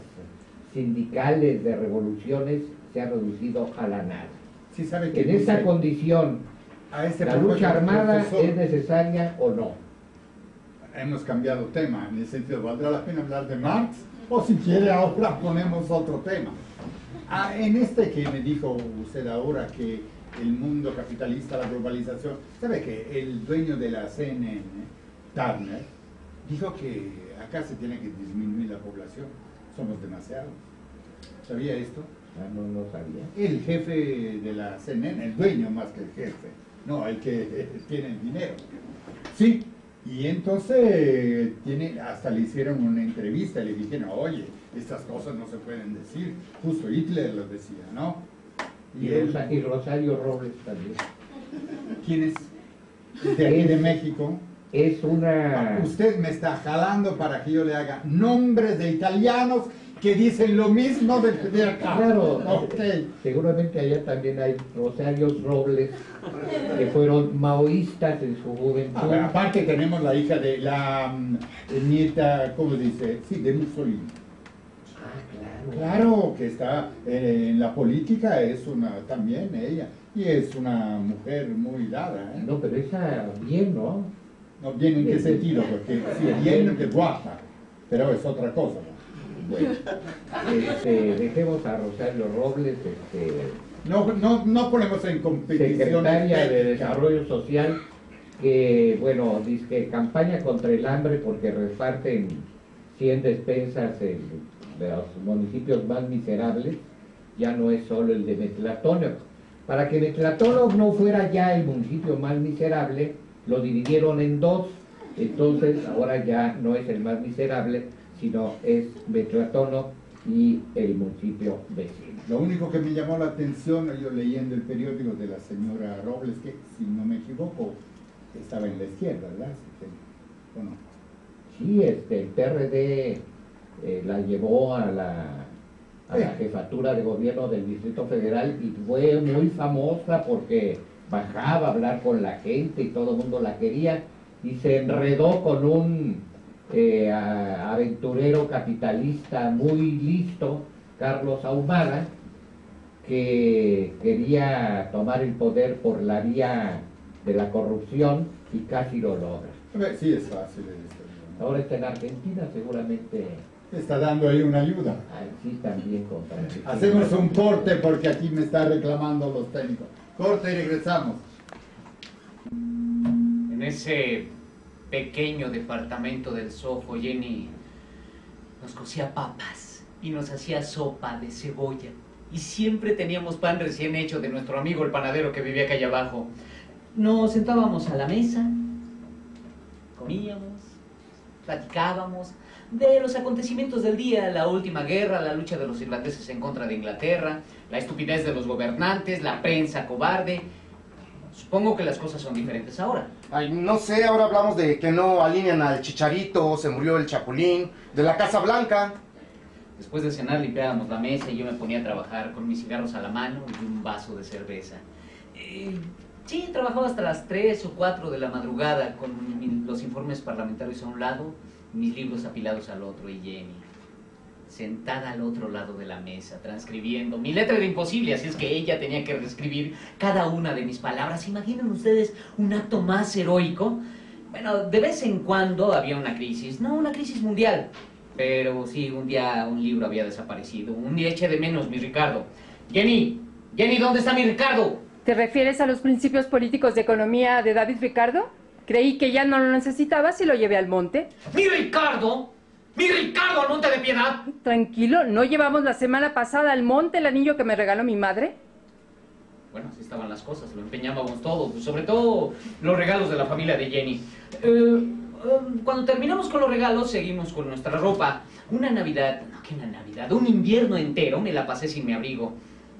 sindicales, de revoluciones, se ha reducido a la nada. Sí, sabe que en esta condición, ¿la lucha armada es necesaria o no? Hemos cambiado tema, en el sentido, ¿valdrá la pena hablar de Marx? O si quiere ahora ponemos otro tema. En este que me dijo usted ahora que el mundo capitalista, la globalización, ¿sabe que el dueño de la CNN, Turner, dijo que acá se tiene que disminuir la población? Somos demasiados. ¿Sabía esto? No sabía. El jefe de la CNN, el dueño más que el jefe, no, el que tiene el dinero. Sí. Y entonces hasta le hicieron una entrevista y le dijeron, oye, estas cosas no se pueden decir. Justo Hitler lo decía, ¿no? Y Rosario Robles también. ¿Quién es? De aquí de México. Es una... Usted me está jalando para que yo le haga nombres de italianos que dicen lo mismo de acá. Claro, okay. Seguramente allá también hay Rosarios Robles que fueron maoístas en su juventud. Aparte tenemos la hija de la nieta, ¿cómo dice? Sí, de Mussolini. Claro, que está en la política, es también ella, y es una mujer muy dada. No, pero esa bien, ¿no? No, bien en qué sentido, porque sí, bien de guapa, pero es otra cosa, ¿no? Bueno, dejemos a Rosario Robles, No ponemos en competición. secretaria de Desarrollo Social, que, bueno, dice que campaña contra el hambre porque reparten 100 despensas en los municipios más miserables. Ya no es solo el de Metlatónoc. Para que Metlatónoc no fuera ya el municipio más miserable, lo dividieron en dos. Entonces ahora ya no es el más miserable, sino es Metlatónoc y el municipio vecino. Lo único que me llamó la atención, yo leyendo el periódico de la señora Robles, que si no me equivoco, estaba en la izquierda, ¿verdad? ¿O no? Sí, el PRD la llevó a la jefatura de gobierno del Distrito Federal y fue muy famosa porque bajaba a hablar con la gente y todo el mundo la quería, y se enredó con un aventurero capitalista muy listo, Carlos Ahumada, que quería tomar el poder por la vía de la corrupción y casi lo logra. A ver, sí, es fácil esto. Ahora está en Argentina, seguramente. Está dando ahí una ayuda. Sí, también contra Argentina. Hacemos un corte porque aquí me están reclamando los técnicos. Corte y regresamos. En ese pequeño departamento del Soho, Jenny nos cocía papas y nos hacía sopa de cebolla. Y siempre teníamos pan recién hecho de nuestro amigo el panadero que vivía calle abajo. Nos sentábamos a la mesa, comíamos, platicábamos de los acontecimientos del día, la última guerra, la lucha de los irlandeses en contra de Inglaterra, la estupidez de los gobernantes, la prensa cobarde. Supongo que las cosas son diferentes ahora. Ay, no sé, ahora hablamos de que no alinean al Chicharito, se murió el Chapulín, de la Casa Blanca. Después de cenar limpiábamos la mesa y yo me ponía a trabajar con mis cigarros a la mano y un vaso de cerveza. Sí, trabajaba hasta las 3 o 4 de la madrugada con los informes parlamentarios a un lado, mis libros apilados al otro, y Jenny sentada al otro lado de la mesa, transcribiendo. Mi letra era imposible, así es que ella tenía que reescribir cada una de mis palabras. ¿Imaginen ustedes un acto más heroico? Bueno, de vez en cuando había una crisis, no una crisis mundial, pero sí, un día un libro había desaparecido. Un día eché de menos mi Ricardo. Jenny, ¿dónde está mi Ricardo? ¿Te refieres a los principios políticos de economía de David Ricardo? Creí que ya no lo necesitabas y lo llevé al monte. ¡Mi Ricardo! ¡Mi Ricardo al monte de Piedad! Tranquilo, ¿no llevamos la semana pasada al monte el anillo que me regaló mi madre? Bueno, así estaban las cosas, lo empeñábamos todo, sobre todo los regalos de la familia de Jenny. Cuando terminamos con los regalos, seguimos con nuestra ropa. Una Navidad, no, ¿qué una Navidad? Un invierno entero me la pasé sin mi abrigo.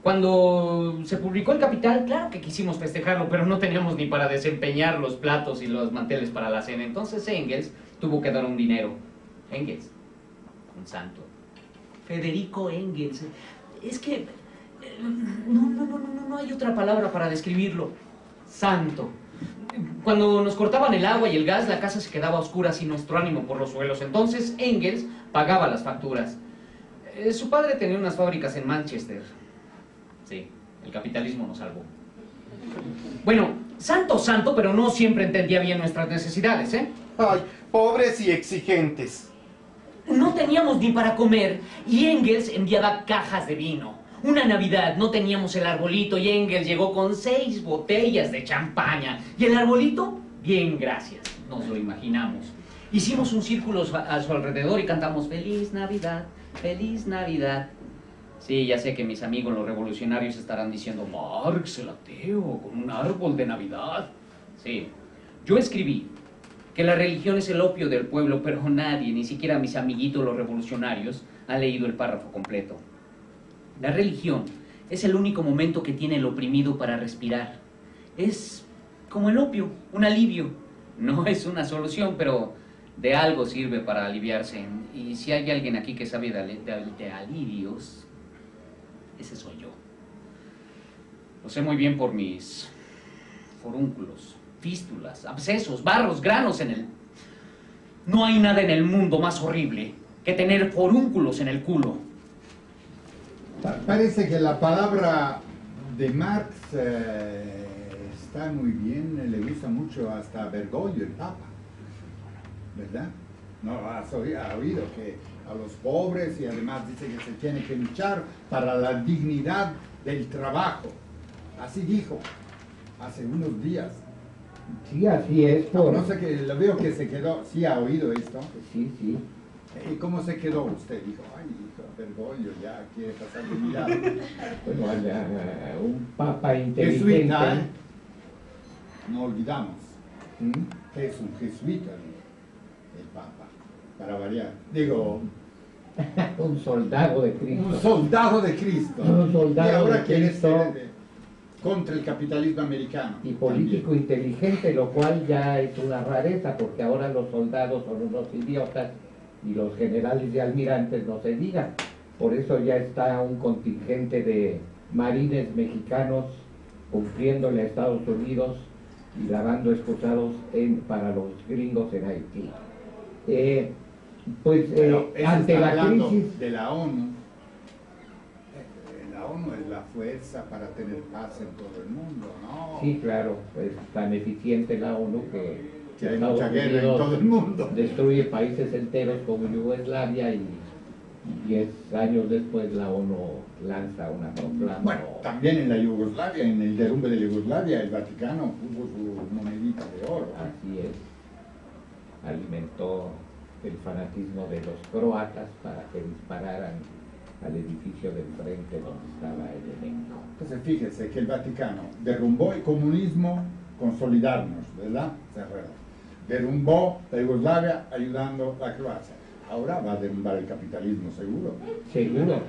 Cuando se publicó El Capital, claro que quisimos festejarlo, pero no teníamos ni para desempeñar los platos y los manteles para la cena. Entonces Engels tuvo que dar un dinero. Engels, un santo. Federico Engels. Es que no hay otra palabra para describirlo. Santo. Cuando nos cortaban el agua y el gas, la casa se quedaba a oscuras y nuestro ánimo por los suelos. Entonces Engels pagaba las facturas. Su padre tenía unas fábricas en Manchester. Sí, el capitalismo nos salvó. Bueno, santo, pero no siempre entendía bien nuestras necesidades, ¿eh? Ay, pobres y exigentes. No teníamos ni para comer y Engels enviaba cajas de vino. Una Navidad no teníamos el arbolito y Engels llegó con 6 botellas de champaña. ¿Y el arbolito? Bien, gracias, nos lo imaginamos. Hicimos un círculo a su alrededor y cantamos Feliz Navidad, Feliz Navidad. Sí, ya sé que mis amigos los revolucionarios estarán diciendo Marx, el ateo, con un árbol de Navidad. Sí, yo escribí que la religión es el opio del pueblo, pero nadie, ni siquiera mis amiguitos los revolucionarios, ha leído el párrafo completo. La religión es el único momento que tiene el oprimido para respirar. Es como el opio, un alivio. No es una solución, pero de algo sirve para aliviarse. Y si hay alguien aquí que sabe de alivios, ese soy yo. Lo sé muy bien por mis forúnculos, fístulas, abscesos, barros, granos en el... No hay nada en el mundo más horrible que tener forúnculos en el culo. Parece que la palabra de Marx está muy bien, le gusta mucho hasta Bergoglio, el Papa. ¿verdad? No, ha oído que a los pobres, y además dice que se tiene que luchar para la dignidad del trabajo. Así dijo hace unos días. Sí, así es. No sé, que lo veo que se quedó. ¿Sí ha oído esto? Sí, sí. ¿Y cómo se quedó usted? Dijo, ay, hijo, Bergoglio ya quiere pasar de mi lado. Bueno, un papa inteligente. Jesuita, ¿eh? No olvidamos ¿Mm? que es un jesuita el papa, para variar. Digo, Un soldado de Cristo. un soldado de Cristo. Un soldado y ahora de quiere Cristo. ser contra el capitalismo americano. Y político inteligente, lo cual ya es una rareza, porque ahora los soldados son unos idiotas y los generales y almirantes no se digan. Por eso ya está un contingente de marines mexicanos cumpliéndole a Estados Unidos y lavando escuchados para los gringos en Haití. Pero eso ante está la hablando crisis... de la ONU. La ONU es la fuerza para tener paz en todo el mundo, ¿no? Sí, claro, es tan eficiente la ONU que Que hay Estados mucha guerra en Unidos todo el mundo. destruye países enteros como Yugoslavia y 10 años después la ONU lanza una proclama. Bueno, también en la Yugoslavia, en el derrumbe de Yugoslavia, el Vaticano puso su monedita de oro. Así es, alimentó el fanatismo de los croatas para que dispararan al edificio del frente donde estaba el elenco. Entonces fíjese que el Vaticano derrumbó el comunismo, consolidarnos, ¿verdad? Cerrado. Derrumbó la Yugoslavia ayudando a Croacia. Ahora va a derrumbar el capitalismo, seguro. Seguro.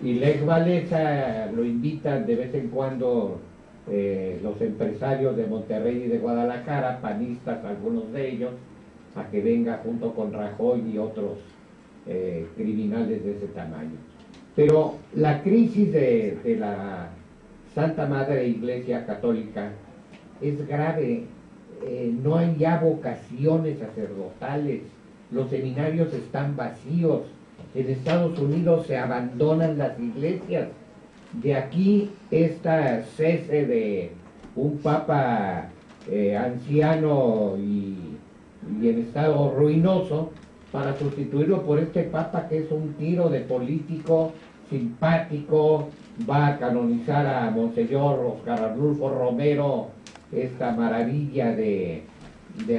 Y Lech Walesa lo invitan de vez en cuando los empresarios de Monterrey y de Guadalajara, panistas algunos de ellos, a que venga junto con Rajoy y otros criminales de ese tamaño. Pero la crisis de la Santa Madre Iglesia Católica es grave. No hay ya vocaciones sacerdotales, los seminarios están vacíos, en Estados Unidos se abandonan las iglesias. De aquí esta cese de un papa anciano y en estado ruinoso para sustituirlo por este papa que es un tiro de político simpático, va a canonizar a Monseñor Oscar Arnulfo Romero, esta maravilla de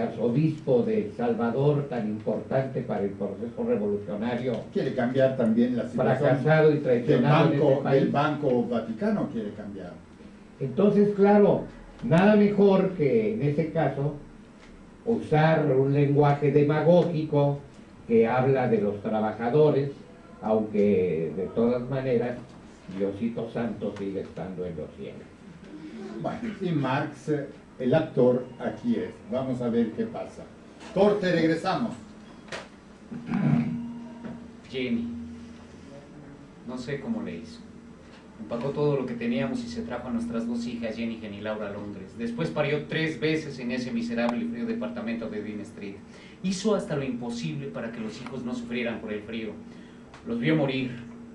arzobispo de El Salvador, tan importante para el proceso revolucionario. Quiere cambiar también la situación Fracasado y traicionado en ese país. del Banco Vaticano, quiere cambiar. Entonces, claro, nada mejor que en ese caso usar un lenguaje demagógico que habla de los trabajadores, aunque de todas maneras Diosito Santo sigue estando en los cielos. Bueno, y Marx, el actor, aquí es. Vamos a ver qué pasa. Corte, regresamos. Jenny, no sé cómo le hizo. Empacó todo lo que teníamos y se trajo a nuestras dos hijas, Jenny y Laura, a Londres. Después parió 3 veces en ese miserable y frío departamento de Dean Street. Hizo hasta lo imposible para que los hijos no sufrieran por el frío. Los vio morir,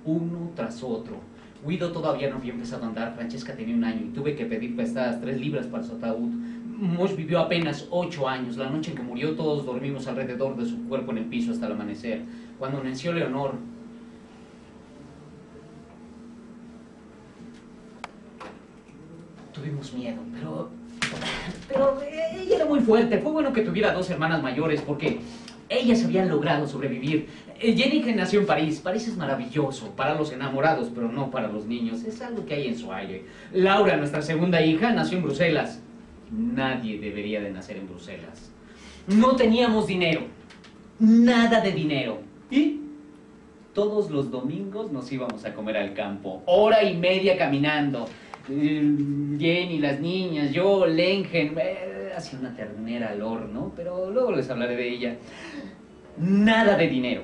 uno tras otro. Guido todavía no había empezado a andar, Francesca tenía 1 año y tuve que pedir prestadas 3 libras para su ataúd. Mosh vivió apenas 8 años. La noche en que murió todos dormimos alrededor de su cuerpo en el piso hasta el amanecer. Cuando nació Leonor, tuvimos miedo, pero ella era muy fuerte. Fue bueno que tuviera 2 hermanas mayores porque ellas habían logrado sobrevivir. Jenny nació en París. París es maravilloso para los enamorados, pero no para los niños. Es algo que hay en su aire. Laura, nuestra segunda hija, nació en Bruselas. Nadie debería de nacer en Bruselas. No teníamos dinero. Nada de dinero. Y todos los domingos nos íbamos a comer al campo. 1:30 caminando. Jenny, las niñas, yo, Lengen, hacía una ternera al horno, pero luego les hablaré de ella. Nada de dinero.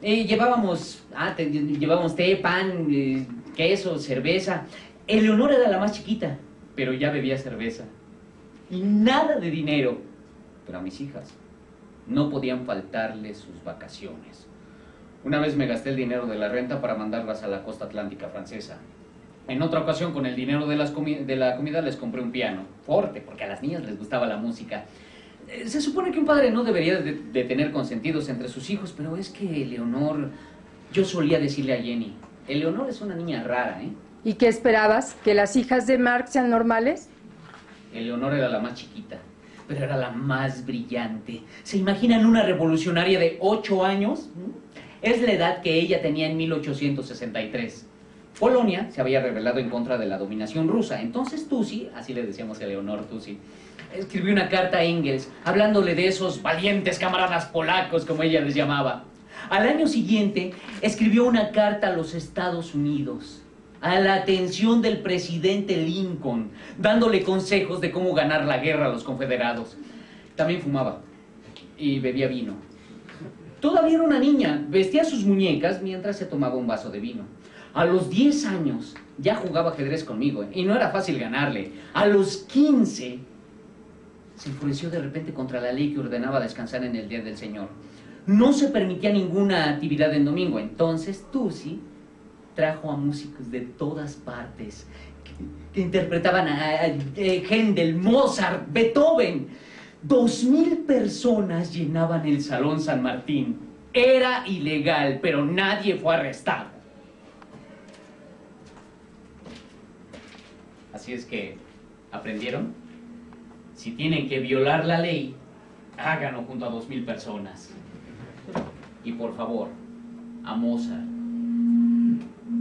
Llevábamos té, pan, queso, cerveza. Eleonora era la más chiquita, pero ya bebía cerveza. Y nada de dinero. Pero a mis hijas no podían faltarles sus vacaciones. Una vez me gasté el dinero de la renta para mandarlas a la costa atlántica francesa. En otra ocasión, con el dinero de la comida, les compré un piano, fuerte, porque a las niñas les gustaba la música. Se supone que un padre no debería de tener consentidos entre sus hijos, pero es que Eleonor... Yo solía decirle a Jenny, Eleonor es una niña rara, ¿eh? ¿Y qué esperabas? ¿Que las hijas de Marx sean normales? Eleonor era la más chiquita, pero era la más brillante. ¿Se imaginan una revolucionaria de 8 años? Es la edad que ella tenía en 1863. Polonia se había rebelado en contra de la dominación rusa. Entonces Tusi, así le decíamos a Eleonor, Tusi, escribió una carta a Engels hablándole de esos valientes camaradas polacos, como ella les llamaba. Al año siguiente escribió una carta a los Estados Unidos, a la atención del presidente Lincoln, dándole consejos de cómo ganar la guerra a los confederados. También fumaba y bebía vino. Todavía era una niña, vestía sus muñecas mientras se tomaba un vaso de vino. A los 10 años ya jugaba ajedrez conmigo, y no era fácil ganarle. A los 15 se enfureció de repente contra la ley que ordenaba descansar en el Día del Señor. No se permitía ninguna actividad en domingo. Entonces Tusi trajo a músicos de todas partes que interpretaban a Händel, Mozart, Beethoven. 2000 personas llenaban el Salón San Martín. Era ilegal, pero nadie fue arrestado. Así es que, ¿aprendieron? Si tienen que violar la ley, háganlo junto a 2000 personas. Y por favor, a Mozart.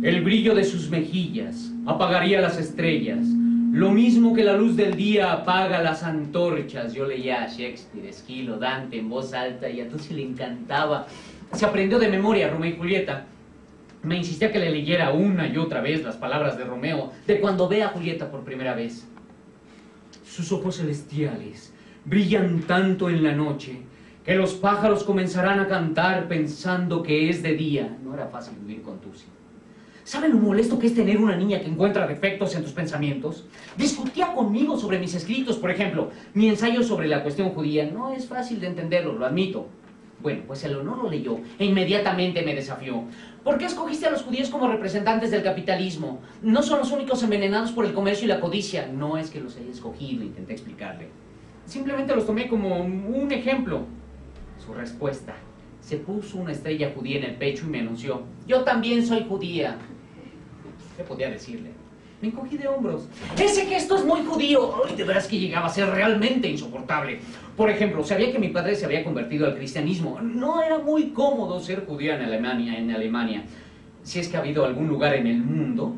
El brillo de sus mejillas apagaría las estrellas, lo mismo que la luz del día apaga las antorchas. Yo leía a Shakespeare, Esquilo, Dante en voz alta, y a Tusi le encantaba. Se aprendió de memoria Romeo y Julieta. Me insistía que le leyera una y otra vez las palabras de Romeo, de cuando ve a Julieta por primera vez. Sus ojos celestiales brillan tanto en la noche que los pájaros comenzarán a cantar pensando que es de día. No era fácil vivir con Tusi. ¿Saben lo molesto que es tener una niña que encuentra defectos en tus pensamientos? Discutía conmigo sobre mis escritos, por ejemplo. Mi ensayo sobre la cuestión judía no es fácil de entenderlo, lo admito. Bueno, pues Eleonor lo leyó e inmediatamente me desafió. ¿Por qué escogiste a los judíos como representantes del capitalismo? No son los únicos envenenados por el comercio y la codicia. No es que los haya escogido, intenté explicarle. Simplemente los tomé como un ejemplo. Su respuesta: se puso una estrella judía en el pecho y me anunció: yo también soy judía. ¿Qué podía decirle? Me encogí de hombros. Ese gesto es muy judío. Ay, de veras que llegaba a ser realmente insoportable. Por ejemplo, sabía que mi padre se había convertido al cristianismo. No era muy cómodo ser judía en Alemania. Si es que ha habido algún lugar en el mundo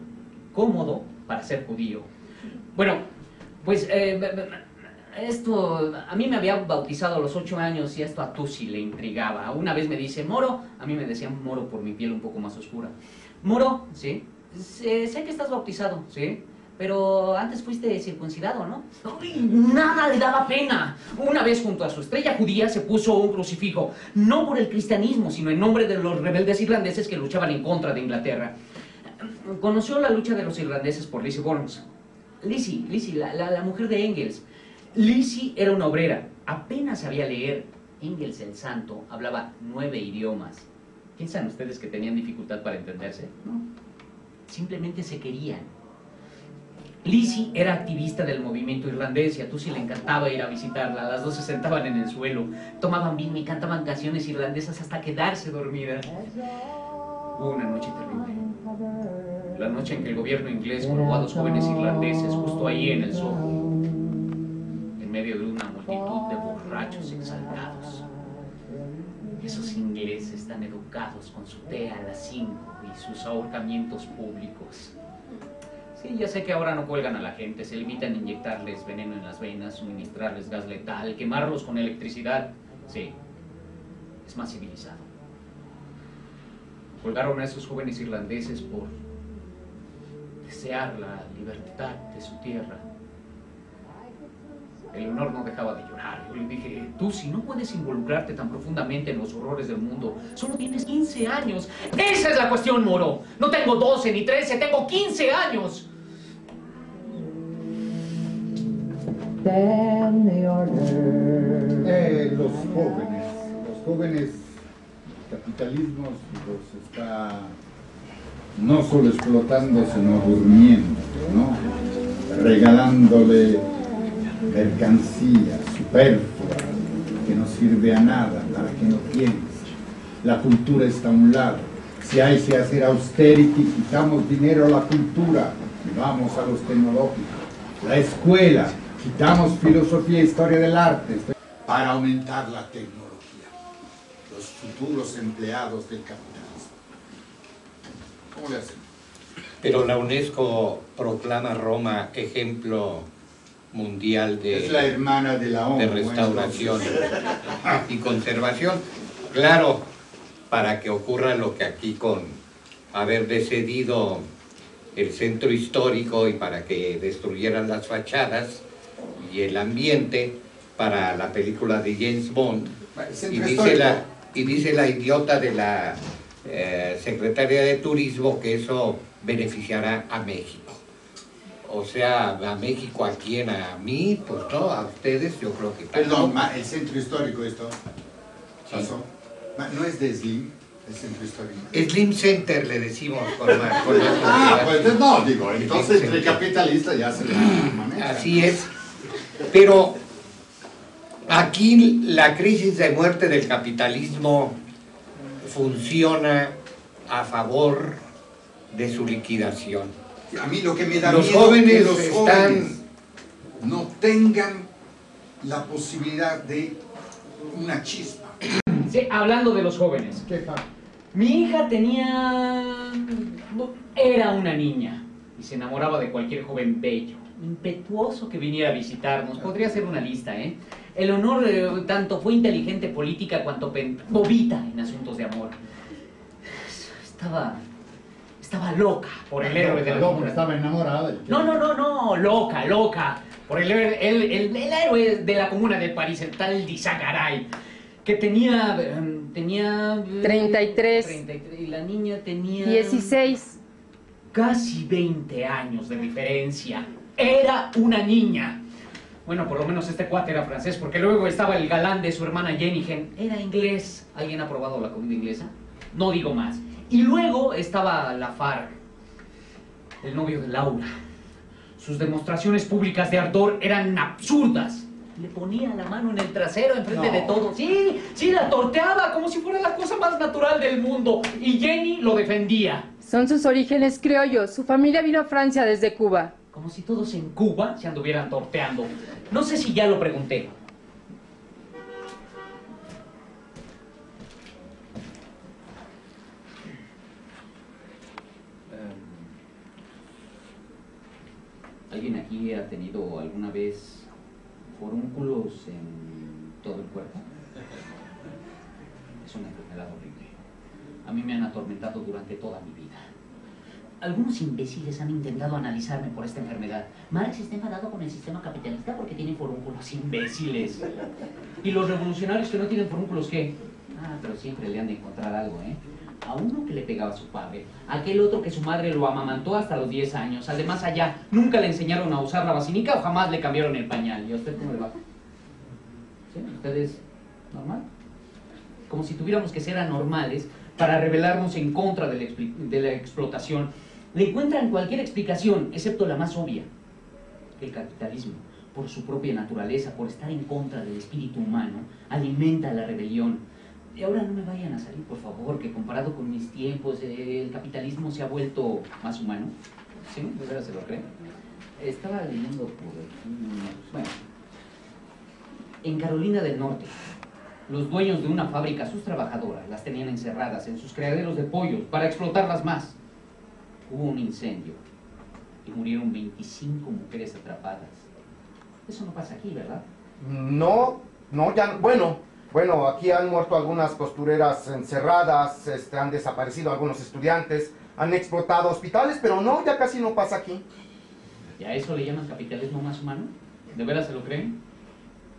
cómodo para ser judío. Bueno, pues esto, a mí me había bautizado a los 8 años y esto a Tusi le intrigaba. Una vez me dice, Moro, a mí me decían Moro por mi piel un poco más oscura. Moro, ¿sí? Sé que estás bautizado, ¿sí? Pero antes fuiste circuncidado, ¿no? ¡Ay, nada le daba pena! Una vez junto a su estrella judía se puso un crucifijo, no por el cristianismo, sino en nombre de los rebeldes irlandeses que luchaban en contra de Inglaterra. Conoció la lucha de los irlandeses por Lizzie Burns. Lizzie, la mujer de Engels. Lizzie era una obrera, apenas sabía leer. Engels, el santo, hablaba 9 idiomas. ¿Piensan ustedes que tenían dificultad para entenderse? No. Simplemente se querían. Lizzie era activista del movimiento irlandés y a Tusi le encantaba ir a visitarla. Las dos se sentaban en el suelo, tomaban vino y cantaban canciones irlandesas hasta quedarse dormidas. Hubo una noche terrible. La noche en que el gobierno inglés colgó a 2 jóvenes irlandeses justo ahí en el Soho, en medio de una multitud de borrachos exaltados. Esos ingleses tan educados con su té a las 5 y sus ahorcamientos públicos. Sí, ya sé que ahora no cuelgan a la gente, se limitan a inyectarles veneno en las venas, suministrarles gas letal, quemarlos con electricidad. Sí, es más civilizado. Colgaron a esos jóvenes irlandeses por desear la libertad de su tierra. Eleonor no dejaba de llorar. Yo le dije, Tusi, no puedes involucrarte tan profundamente en los horrores del mundo. Solo tienes 15 años. ¡Esa es la cuestión, Moro! No tengo 12 ni 13, tengo 15 años. Los jóvenes, el capitalismo los está no solo explotando, sino durmiendo, ¿no? Regalándole mercancías superfluas, que no sirve a nada, para que no piense. La cultura está a un lado. Si hay que hacer austerity, quitamos dinero a la cultura y vamos a los tecnológicos. La escuela, quitamos filosofía e historia del arte para aumentar la tecnología. Los futuros empleados del capitalismo. ¿Cómo le hacen? Pero la UNESCO proclama Roma ejemplo mundial de, es la hermana de la ONU, de restauración y conservación. Claro, para que ocurra lo que aquí con haber descedido el centro histórico y para que destruyeran las fachadas y el ambiente para la película de James Bond. Y dice la idiota de la secretaria de Turismo que eso beneficiará a México. O sea, a México, ¿a quién? ¿A mí? Pues no, a ustedes yo creo que... Perdón, el centro histórico esto pasó. ¿No es de Slim, el centro histórico? Slim Center le decimos con pues no, digo, entonces entre capitalistas ya se le maneja. Así es. Pero aquí la crisis de muerte del capitalismo funciona a favor de su liquidación. A mí lo que me da los miedo jóvenes es que los están... jóvenes no tengan la posibilidad de una chispa. Sí, hablando de los jóvenes. ¿Qué pasa? Mi hija era una niña y se enamoraba de cualquier joven bello, impetuoso que viniera a visitarnos. Podría ser una lista, ¿eh? El honor tanto fue inteligente política cuanto bobita en asuntos de amor. Estaba loca por el héroe de la comuna. Estaba enamorada. No, loca. Por el héroe de la comuna de París, el tal Dizagaray, que tenía 33. Y la niña tenía 16. Casi 20 años de diferencia. Era una niña. Bueno, por lo menos este cuate era francés, porque luego estaba el galán de su hermana Jenigen. Era inglés. ¿Alguien ha probado la comida inglesa? No digo más. Y luego estaba Lafargue, el novio de Laura. Sus demostraciones públicas de ardor eran absurdas. Le ponía la mano en el trasero enfrente de todos. Sí, la torteaba como si fuera la cosa más natural del mundo. Y Jenny lo defendía. Son sus orígenes criollos. Su familia vino a Francia desde Cuba. Como si todos en Cuba se anduvieran torteando. No sé si ya lo pregunté. ¿Alguien aquí ha tenido alguna vez forúnculos en todo el cuerpo? Es una enfermedad horrible. A mí me han atormentado durante toda mi vida. Algunos imbéciles han intentado analizarme por esta enfermedad. Marx está enfadado con el sistema capitalista porque tiene forúnculos, imbéciles. ¿Y los revolucionarios que no tienen forúnculos qué? Ah, pero siempre le han de encontrar algo, ¿eh? A uno que le pegaba a su padre, a aquel otro que su madre lo amamantó hasta los 10 años. Además allá nunca le enseñaron a usar la vacinica o jamás le cambiaron el pañal. ¿Y a usted cómo le va? ¿Sí? ¿Usted es normal? Como si tuviéramos que ser anormales para rebelarnos en contra de la explotación. Le encuentran cualquier explicación, excepto la más obvia. El capitalismo, por su propia naturaleza, por estar en contra del espíritu humano, alimenta la rebelión. Y ahora no me vayan a salir, por favor, que comparado con mis tiempos, el capitalismo se ha vuelto más humano. ¿Sí? ¿De verdad se lo creen? Estaba leyendo por aquí... Bueno, en Carolina del Norte, los dueños de una fábrica, sus trabajadoras, las tenían encerradas en sus criaderos de pollos para explotarlas más. Hubo un incendio y murieron 25 mujeres atrapadas. Eso no pasa aquí, ¿verdad? No, ya, bueno, aquí han muerto algunas costureras encerradas, han desaparecido algunos estudiantes, han explotado hospitales, pero no, ya casi no pasa aquí. ¿Y a eso le llaman capitalismo más humano? ¿De veras se lo creen?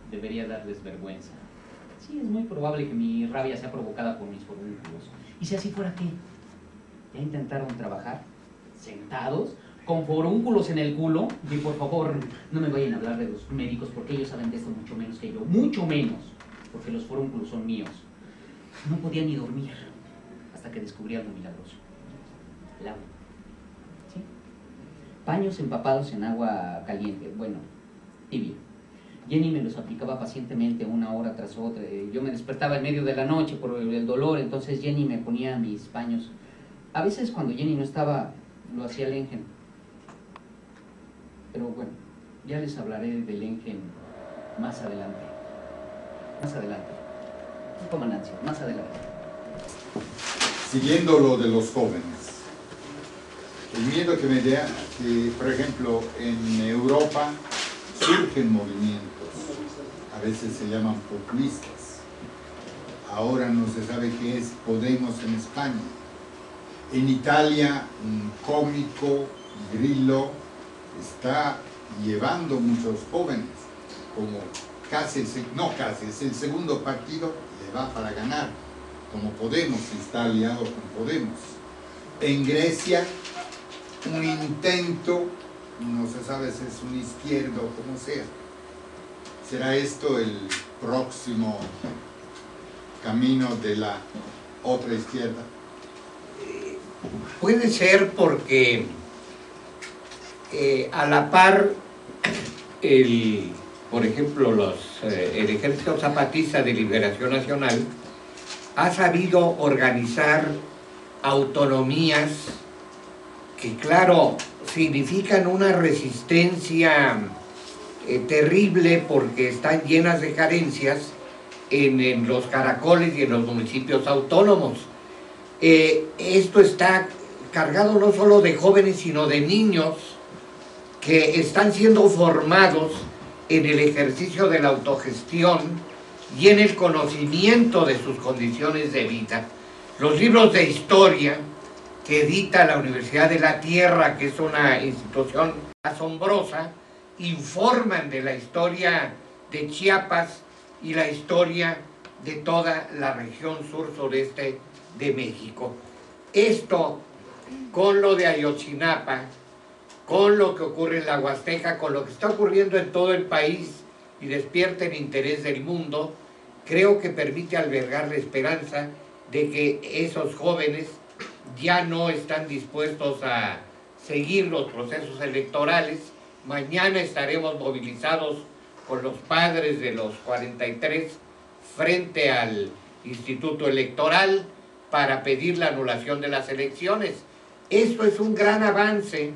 Debería darles vergüenza. Sí, es muy probable que mi rabia sea provocada por mis forúnculos. ¿Y si así fuera qué? ¿Ya intentaron trabajar? ¿Sentados? ¿Con forúnculos en el culo? Y por favor, no me vayan a hablar de los médicos porque ellos saben de esto mucho menos que yo. Mucho menos. Porque los forúnculos son míos. No podía ni dormir hasta que descubrí algo milagroso. El agua. ¿Sí? Paños empapados en agua caliente, bueno, tibia. Jenny me los aplicaba pacientemente una hora tras otra. Yo me despertaba en medio de la noche por el dolor, entonces Jenny me ponía mis paños. A veces cuando Jenny no estaba, lo hacía Lengen. Pero bueno, ya les hablaré de Lengen más adelante. Más adelante. No toman ansia, más adelante. Siguiendo lo de los jóvenes, el miedo que me da que, por ejemplo, en Europa surgen movimientos, a veces se llaman populistas. Ahora no se sabe qué es Podemos en España. En Italia, un cómico, Grillo, está llevando muchos jóvenes, como casi, no casi, es el segundo partido, le va para ganar, como Podemos, está aliado con Podemos. En Grecia, un intento, no se sabe si es un izquierdo o como sea. ¿Será esto el próximo camino de la otra izquierda? Puede ser porque a la par, por ejemplo, el Ejército Zapatista de Liberación Nacional ha sabido organizar autonomías que, claro, significan una resistencia terrible porque están llenas de carencias en los caracoles y en los municipios autónomos. Esto está cargado no solo de jóvenes, sino de niños que están siendo formados en el ejercicio de la autogestión y en el conocimiento de sus condiciones de vida. Los libros de historia que edita la Universidad de la Tierra, que es una institución asombrosa, informan de la historia de Chiapas y la historia de toda la región sur-sureste de México. Esto, con lo de Ayotzinapa, con lo que ocurre en la Huasteca, con lo que está ocurriendo en todo el país y despierta el interés del mundo, creo que permite albergar la esperanza de que esos jóvenes ya no están dispuestos a seguir los procesos electorales. Mañana estaremos movilizados con los padres de los 43 frente al Instituto Electoral para pedir la anulación de las elecciones. Esto es un gran avance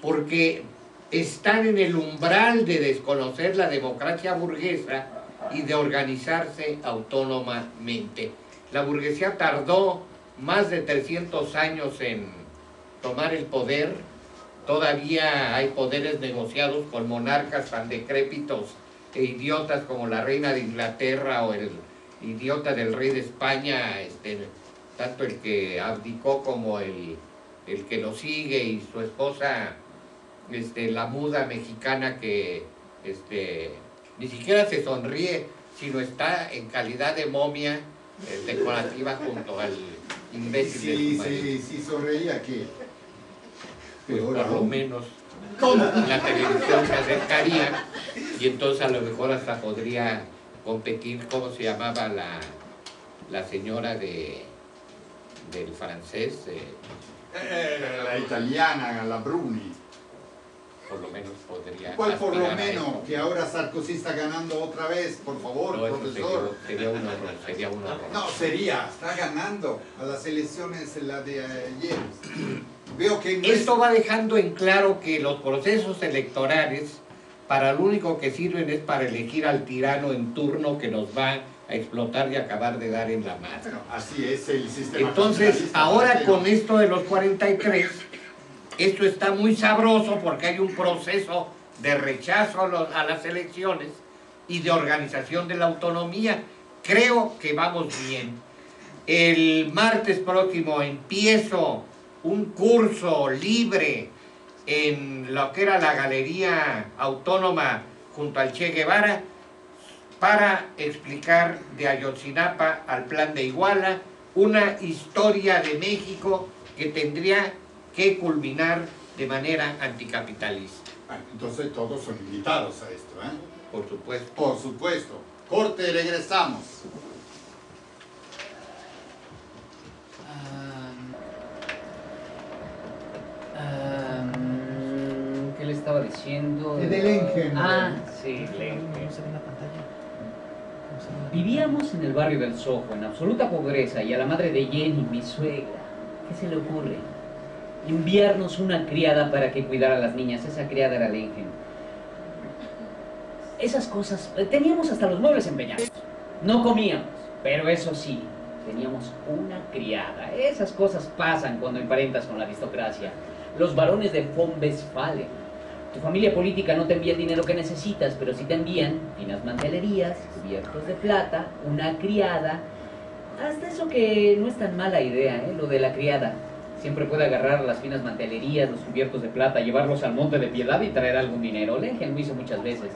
porque están en el umbral de desconocer la democracia burguesa y de organizarse autónomamente. La burguesía tardó más de 300 años en tomar el poder. Todavía hay poderes negociados con monarcas tan decrépitos e idiotas como la reina de Inglaterra o el idiota del rey de España, tanto el que abdicó como el que lo sigue, y su esposa, la muda mexicana que ni siquiera se sonríe, sino está en calidad de momia decorativa junto al imbécil de su marido. Sí, sonreía que... Pues por lo menos la televisión se acercaría y entonces a lo mejor hasta podría competir. ¿Cómo se llamaba la señora del francés? La italiana, la Bruni. Por lo menos podría... ¿Cuál por lo menos? Que ahora Sarkozy está ganando otra vez, por favor, no, profesor. Sería un horror, No, está ganando a las elecciones la de ayer. Veo que esto va dejando en claro que los procesos electorales para lo único que sirven es para elegir al tirano en turno que nos va a explotar y acabar de dar en la madre. Bueno, así es el sistema. Entonces, ahora con esto de los 43, esto está muy sabroso porque hay un proceso de rechazo a las elecciones y de organización de la autonomía. Creo que vamos bien. El martes próximo empiezo un curso libre en lo que era la Galería Autónoma junto al Che Guevara para explicar de Ayotzinapa al Plan de Iguala una historia de México que tendría que culminar de manera anticapitalista. Bueno, entonces todos son invitados a esto, ¿eh? Por supuesto. Por supuesto. Corte, regresamos. ¿Qué le estaba diciendo? haciendo... De Lengen. Ah, sí, Lengen. Vivíamos en el barrio del Soho, en absoluta pobreza, y a la madre de Jenny, mi suegra, ¿qué se le ocurre? Enviarnos una criada para que cuidara a las niñas. Esa criada era Lengen. Esas cosas... Teníamos hasta los muebles empeñados. No comíamos, pero eso sí, teníamos una criada. Esas cosas pasan cuando emparentas con la aristocracia. Los varones de von Westphalen. Tu familia política no te envía el dinero que necesitas, pero sí te envían finas mantelerías, cubiertos de plata, una criada. Hasta eso que no es tan mala idea, lo de la criada. Siempre puede agarrar las finas mantelerías, los cubiertos de plata, llevarlos al Monte de Piedad y traer algún dinero. Lengen lo hizo muchas veces.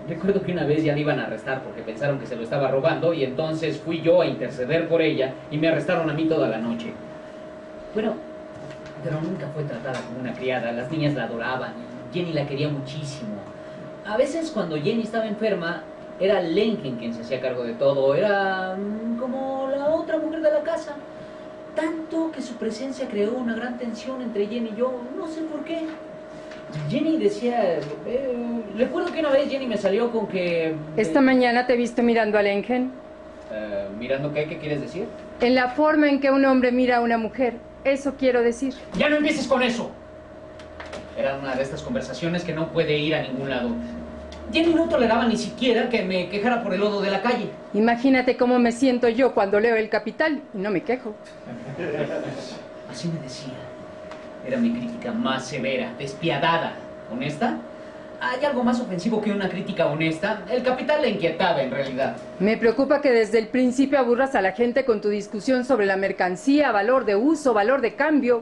Recuerdo que una vez ya le iban a arrestar porque pensaron que se lo estaba robando, y entonces fui yo a interceder por ella y me arrestaron a mí toda la noche. Bueno, pero nunca fue tratada como una criada. Las niñas la adoraban. Jenny la quería muchísimo. A veces cuando Jenny estaba enferma, era Lengen quien se hacía cargo de todo. Era como la otra mujer de la casa. Tanto que su presencia creó una gran tensión entre Jenny y yo. No sé por qué. Jenny decía... recuerdo que una vez Jenny me salió con que... Esta mañana te he visto mirando a Lengen. ¿Mirando qué? ¿Qué quieres decir? En la forma en que un hombre mira a una mujer. Eso quiero decir. ¡Ya no empieces con eso! Era una de estas conversaciones que no puede ir a ningún lado. Jenny no toleraba ni siquiera que me quejara por el lodo de la calle. Imagínate cómo me siento yo cuando leo El Capital y no me quejo. Así me decía. Era mi crítica más severa, despiadada. ¿Honesta? ¿Hay algo más ofensivo que una crítica honesta? El Capital le inquietaba, en realidad. Me preocupa que desde el principio aburras a la gente con tu discusión sobre la mercancía, valor de uso, valor de cambio.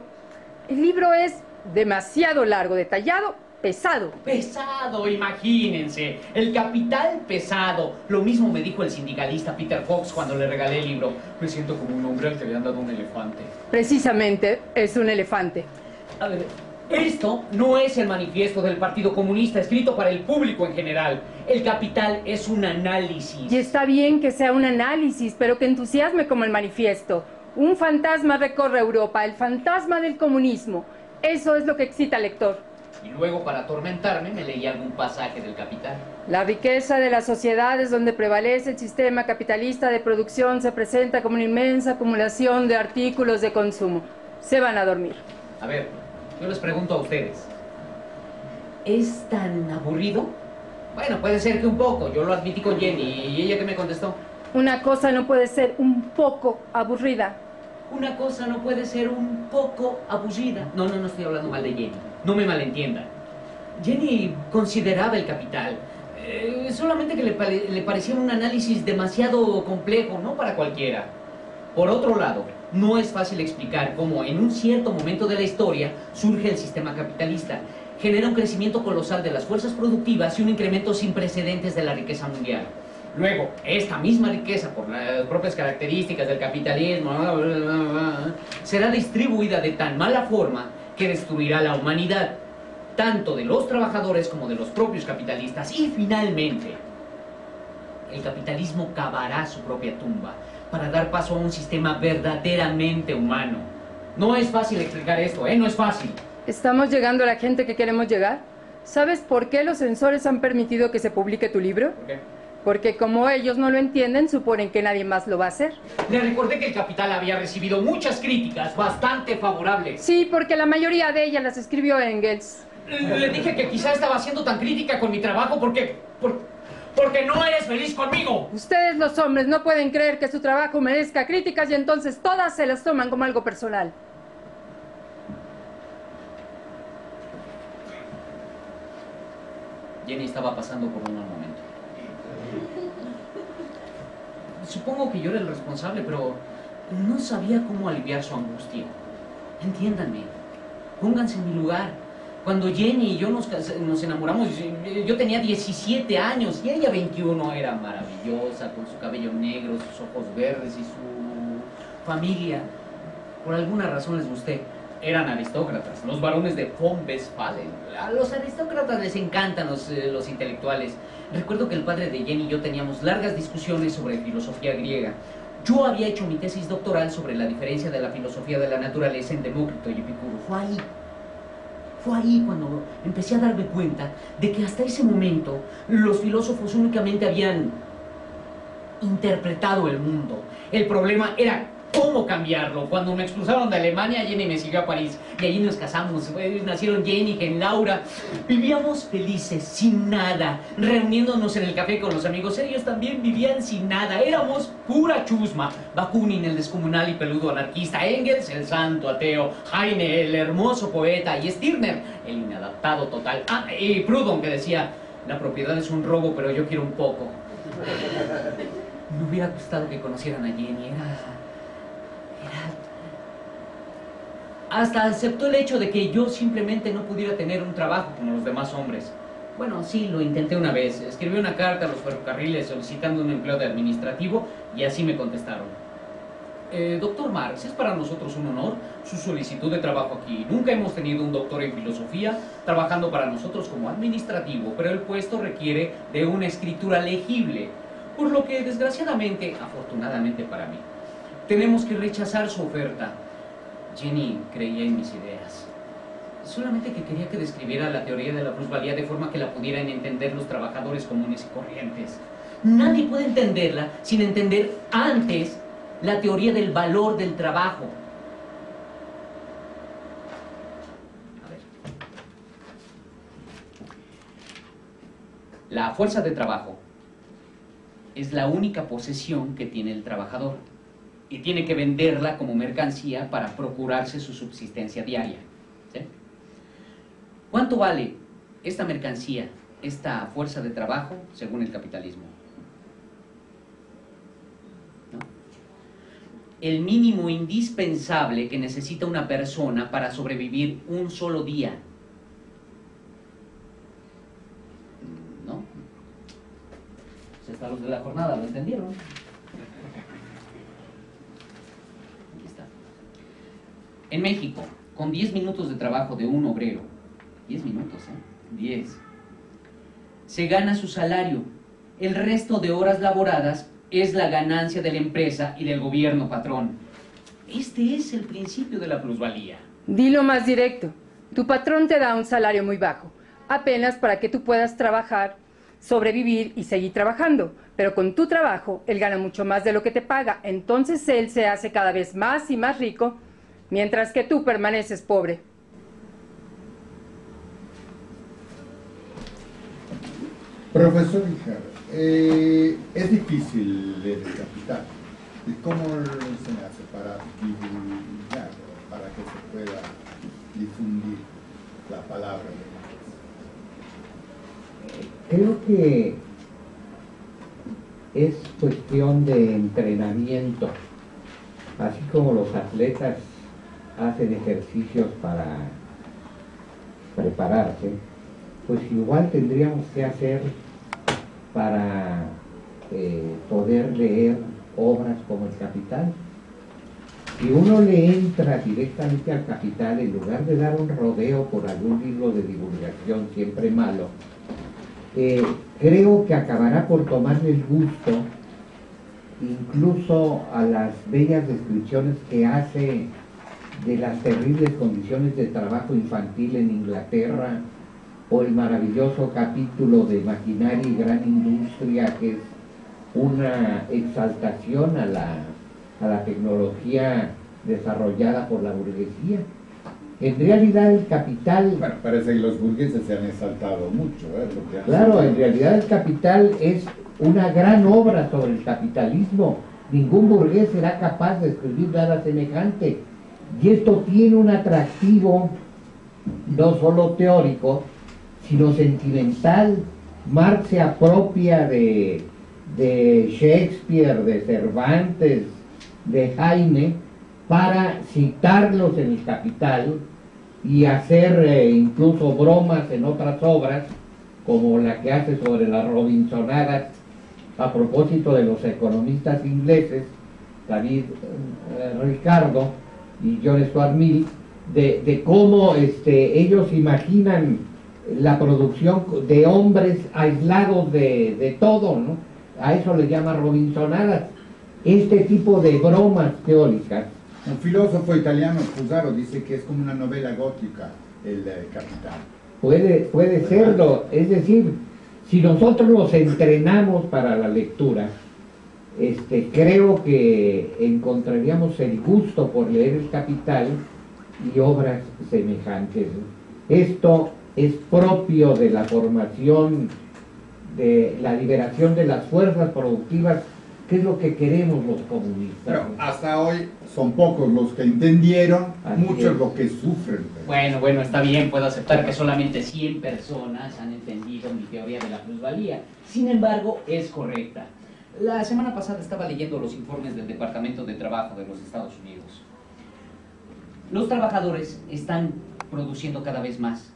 El libro es demasiado largo, detallado, pesado. Pesado, imagínense. El Capital pesado. Lo mismo me dijo el sindicalista Peter Fox cuando le regalé el libro. Me siento como un hombre al que le han dado un elefante. Precisamente, es un elefante. A ver, esto no es el manifiesto del Partido Comunista escrito para el público en general. El Capital es un análisis. Y está bien que sea un análisis, pero que entusiasme como el manifiesto. Un fantasma recorre Europa, el fantasma del comunismo. Eso es lo que excita al lector. Y luego, para atormentarme, me leí algún pasaje del Capital. La riqueza de las sociedades donde prevalece el sistema capitalista de producción se presenta como una inmensa acumulación de artículos de consumo. Se van a dormir. A ver, yo les pregunto a ustedes. ¿Es tan aburrido? Bueno, puede ser que un poco. Yo lo admití con Jenny. ¿Y ella qué me contestó? Una cosa no puede ser un poco aburrida. Una cosa no puede ser un poco aburrida. No estoy hablando mal de Jenny. No me malentiendan. Jenny consideraba el Capital. Solamente que le parecía un análisis demasiado complejo, no para cualquiera. Por otro lado, no es fácil explicar cómo en un cierto momento de la historia surge el sistema capitalista. Genera un crecimiento colosal de las fuerzas productivas y un incremento sin precedentes de la riqueza mundial. Luego, esta misma riqueza, por las propias características del capitalismo, será distribuida de tan mala forma que destruirá la humanidad, tanto de los trabajadores como de los propios capitalistas. Y finalmente, el capitalismo cavará su propia tumba para dar paso a un sistema verdaderamente humano. No es fácil explicar esto, no es fácil. ¿Estamos llegando a la gente que queremos llegar? ¿Sabes por qué los censores han permitido que se publique tu libro? ¿Por qué? Porque como ellos no lo entienden, suponen que nadie más lo va a hacer. Le recordé que el Capital había recibido muchas críticas bastante favorables. Sí, porque la mayoría de ellas las escribió Engels. Le dije que quizá estaba siendo tan crítica con mi trabajo porque no eres feliz conmigo. Ustedes los hombres no pueden creer que su trabajo merezca críticas y entonces todas se las toman como algo personal. Jenny estaba pasando por un mal momento. Supongo que yo era el responsable, pero no sabía cómo aliviar su angustia. Entiéndanme, pónganse en mi lugar. Cuando Jenny y yo nos enamoramos, yo tenía 17 años y ella 21. Era maravillosa, con su cabello negro, sus ojos verdes y su familia. Por alguna razón les gusté. Eran aristócratas, los varones de von Westphalen. A los aristócratas les encantan los intelectuales. Recuerdo que el padre de Jenny y yo teníamos largas discusiones sobre filosofía griega. Yo había hecho mi tesis doctoral sobre la diferencia de la filosofía de la naturaleza en Demócrito y Epicuro. Fue ahí cuando empecé a darme cuenta de que hasta ese momento los filósofos únicamente habían interpretado el mundo. El problema era cómo cambiarlo. Cuando me expulsaron de Alemania, Jenny me siguió a París y allí nos casamos. Nacieron Jenny y Laura. Vivíamos felices, sin nada, reuniéndonos en el café con los amigos. Ellos también vivían sin nada. Éramos pura chusma. Bakunin, el descomunal y peludo anarquista. Engels, el santo ateo. Heine, el hermoso poeta. Y Stirner, el inadaptado total. Ah, y Proudhon, que decía: la propiedad es un robo, pero yo quiero un poco. Me hubiera gustado que conocieran a Jenny. Hasta aceptó el hecho de que yo simplemente no pudiera tener un trabajo como los demás hombres. Bueno, sí, lo intenté una vez. Escribí una carta a los ferrocarriles solicitando un empleo de administrativo y así me contestaron. Doctor Marx, es para nosotros un honor su solicitud de trabajo aquí. Nunca hemos tenido un doctor en filosofía trabajando para nosotros como administrativo, pero el puesto requiere de una escritura legible, por lo que desgraciadamente, afortunadamente para mí, tenemos que rechazar su oferta. Jenny creía en mis ideas. Solamente que quería que describiera la teoría de la plusvalía de forma que la pudieran entender los trabajadores comunes y corrientes. Nadie puede entenderla sin entender antes la teoría del valor del trabajo. A ver. La fuerza de trabajo es la única posesión que tiene el trabajador y tiene que venderla como mercancía para procurarse su subsistencia diaria. ¿Sí? ¿Cuánto vale esta mercancía, esta fuerza de trabajo, según el capitalismo? ¿No? El mínimo indispensable que necesita una persona para sobrevivir un solo día. ¿No? Pues hasta los de la jornada lo entendieron. En México, con 10 minutos de trabajo de un obrero, 10 minutos, 10, se gana su salario. El resto de horas laboradas es la ganancia de la empresa y del gobierno patrón. Este es el principio de la plusvalía. Dilo más directo. Tu patrón te da un salario muy bajo, apenas para que tú puedas trabajar, sobrevivir y seguir trabajando. Pero con tu trabajo, él gana mucho más de lo que te paga. Entonces él se hace cada vez más y más rico, mientras que tú permaneces pobre. Profesor Ijar, es difícil leer el Capital. ¿Y cómo se hace para divulgar, para que se pueda difundir la palabra de Marx? Creo que es cuestión de entrenamiento, así como los atletas hacen ejercicios para prepararse, pues igual tendríamos que hacer para poder leer obras como El Capital. Si uno le entra directamente al Capital, en lugar de dar un rodeo por algún libro de divulgación siempre malo, creo que acabará por tomarle el gusto incluso a las bellas descripciones que hace de las terribles condiciones de trabajo infantil en Inglaterra, o el maravilloso capítulo de Maquinaria y Gran Industria, que es una exaltación a la tecnología desarrollada por la burguesía. En realidad el Capital... Bueno, parece que los burgueses se han exaltado mucho, Claro, en realidad el Capital es una gran obra sobre el capitalismo. Ningún burgués será capaz de escribir nada semejante. Y esto tiene un atractivo no solo teórico, sino sentimental. Marx se apropia de Shakespeare, de Cervantes, de Heine, para citarlos en el Capital y hacer incluso bromas en otras obras, como la que hace sobre las Robinsonadas, a propósito de los economistas ingleses, David Ricardo y John Stuart Mill, de cómo ellos imaginan la producción de hombres aislados de todo, ¿no? A eso le llama Robinsonadas. Este tipo de bromas teóricas. Un filósofo italiano, Fusaro, dice que es como una novela gótica, el capital. Puede serlo, es decir, si nosotros nos entrenamos para la lectura, creo que encontraríamos el gusto por leer El Capital y obras semejantes. Esto es propio de la formación, de la liberación de las fuerzas productivas, que es lo que queremos los comunistas. Pero hasta hoy son pocos los que entendieron, Así muchos es. los que sufren. Bueno, está bien, puedo aceptar que solamente 100 personas han entendido mi teoría de la plusvalía. Sin embargo, es correcta. La semana pasada estaba leyendo los informes del Departamento de Trabajo de los Estados Unidos. Los trabajadores están produciendo cada vez más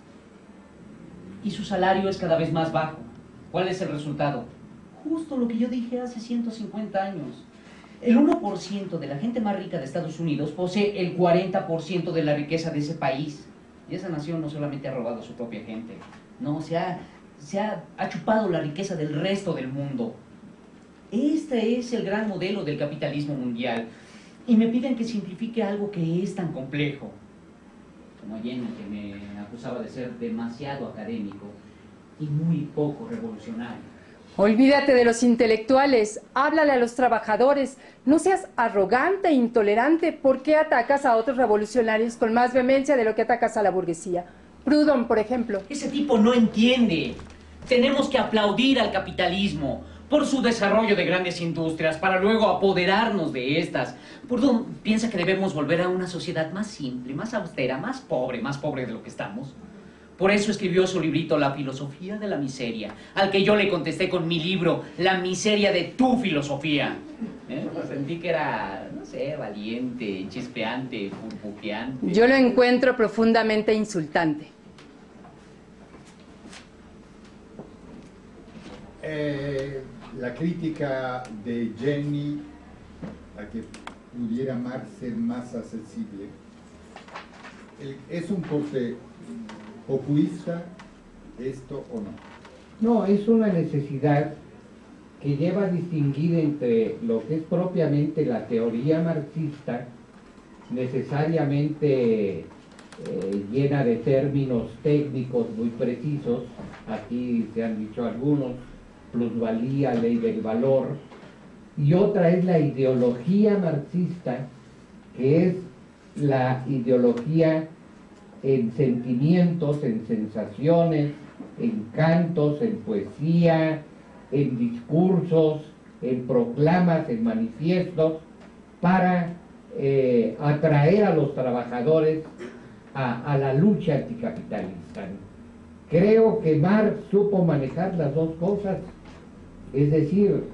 y su salario es cada vez más bajo. ¿Cuál es el resultado? Justo lo que yo dije hace 150 años. El 1% de la gente más rica de Estados Unidos posee el 40% de la riqueza de ese país. Y esa nación no solamente ha robado a su propia gente, no, ha chupado la riqueza del resto del mundo. Este es el gran modelo del capitalismo mundial. Y me piden que simplifique algo que es tan complejo. Como Jenny, que me acusaba de ser demasiado académico y muy poco revolucionario. Olvídate de los intelectuales, háblale a los trabajadores, no seas arrogante e intolerante. ¿Por qué atacas a otros revolucionarios con más vehemencia de lo que atacas a la burguesía? Proudhon, por ejemplo. Ese tipo no entiende. Tenemos que aplaudir al capitalismo por su desarrollo de grandes industrias para luego apoderarnos de estas. Proudhon piensa que debemos volver a una sociedad más simple, más austera, más pobre de lo que estamos. Por eso escribió su librito La filosofía de la miseria, al que yo le contesté con mi libro La miseria de tu filosofía. Sentí que era, no sé, valiente, chispeante, burbujeante. Yo lo encuentro profundamente insultante. La crítica de Jenny, a que pudiera ser más accesible, ¿es un corte populista esto o no? No, es una necesidad que lleva a distinguir entre lo que es propiamente la teoría marxista, necesariamente llena de términos técnicos muy precisos, aquí se han dicho algunos, plusvalía, ley del valor, y otra es la ideología marxista, que es la ideología en sentimientos, en sensaciones, en cantos, en poesía, en discursos, en proclamas, en manifiestos, para atraer a los trabajadores a la lucha anticapitalista. Creo que Marx supo manejar las dos cosas, es decir,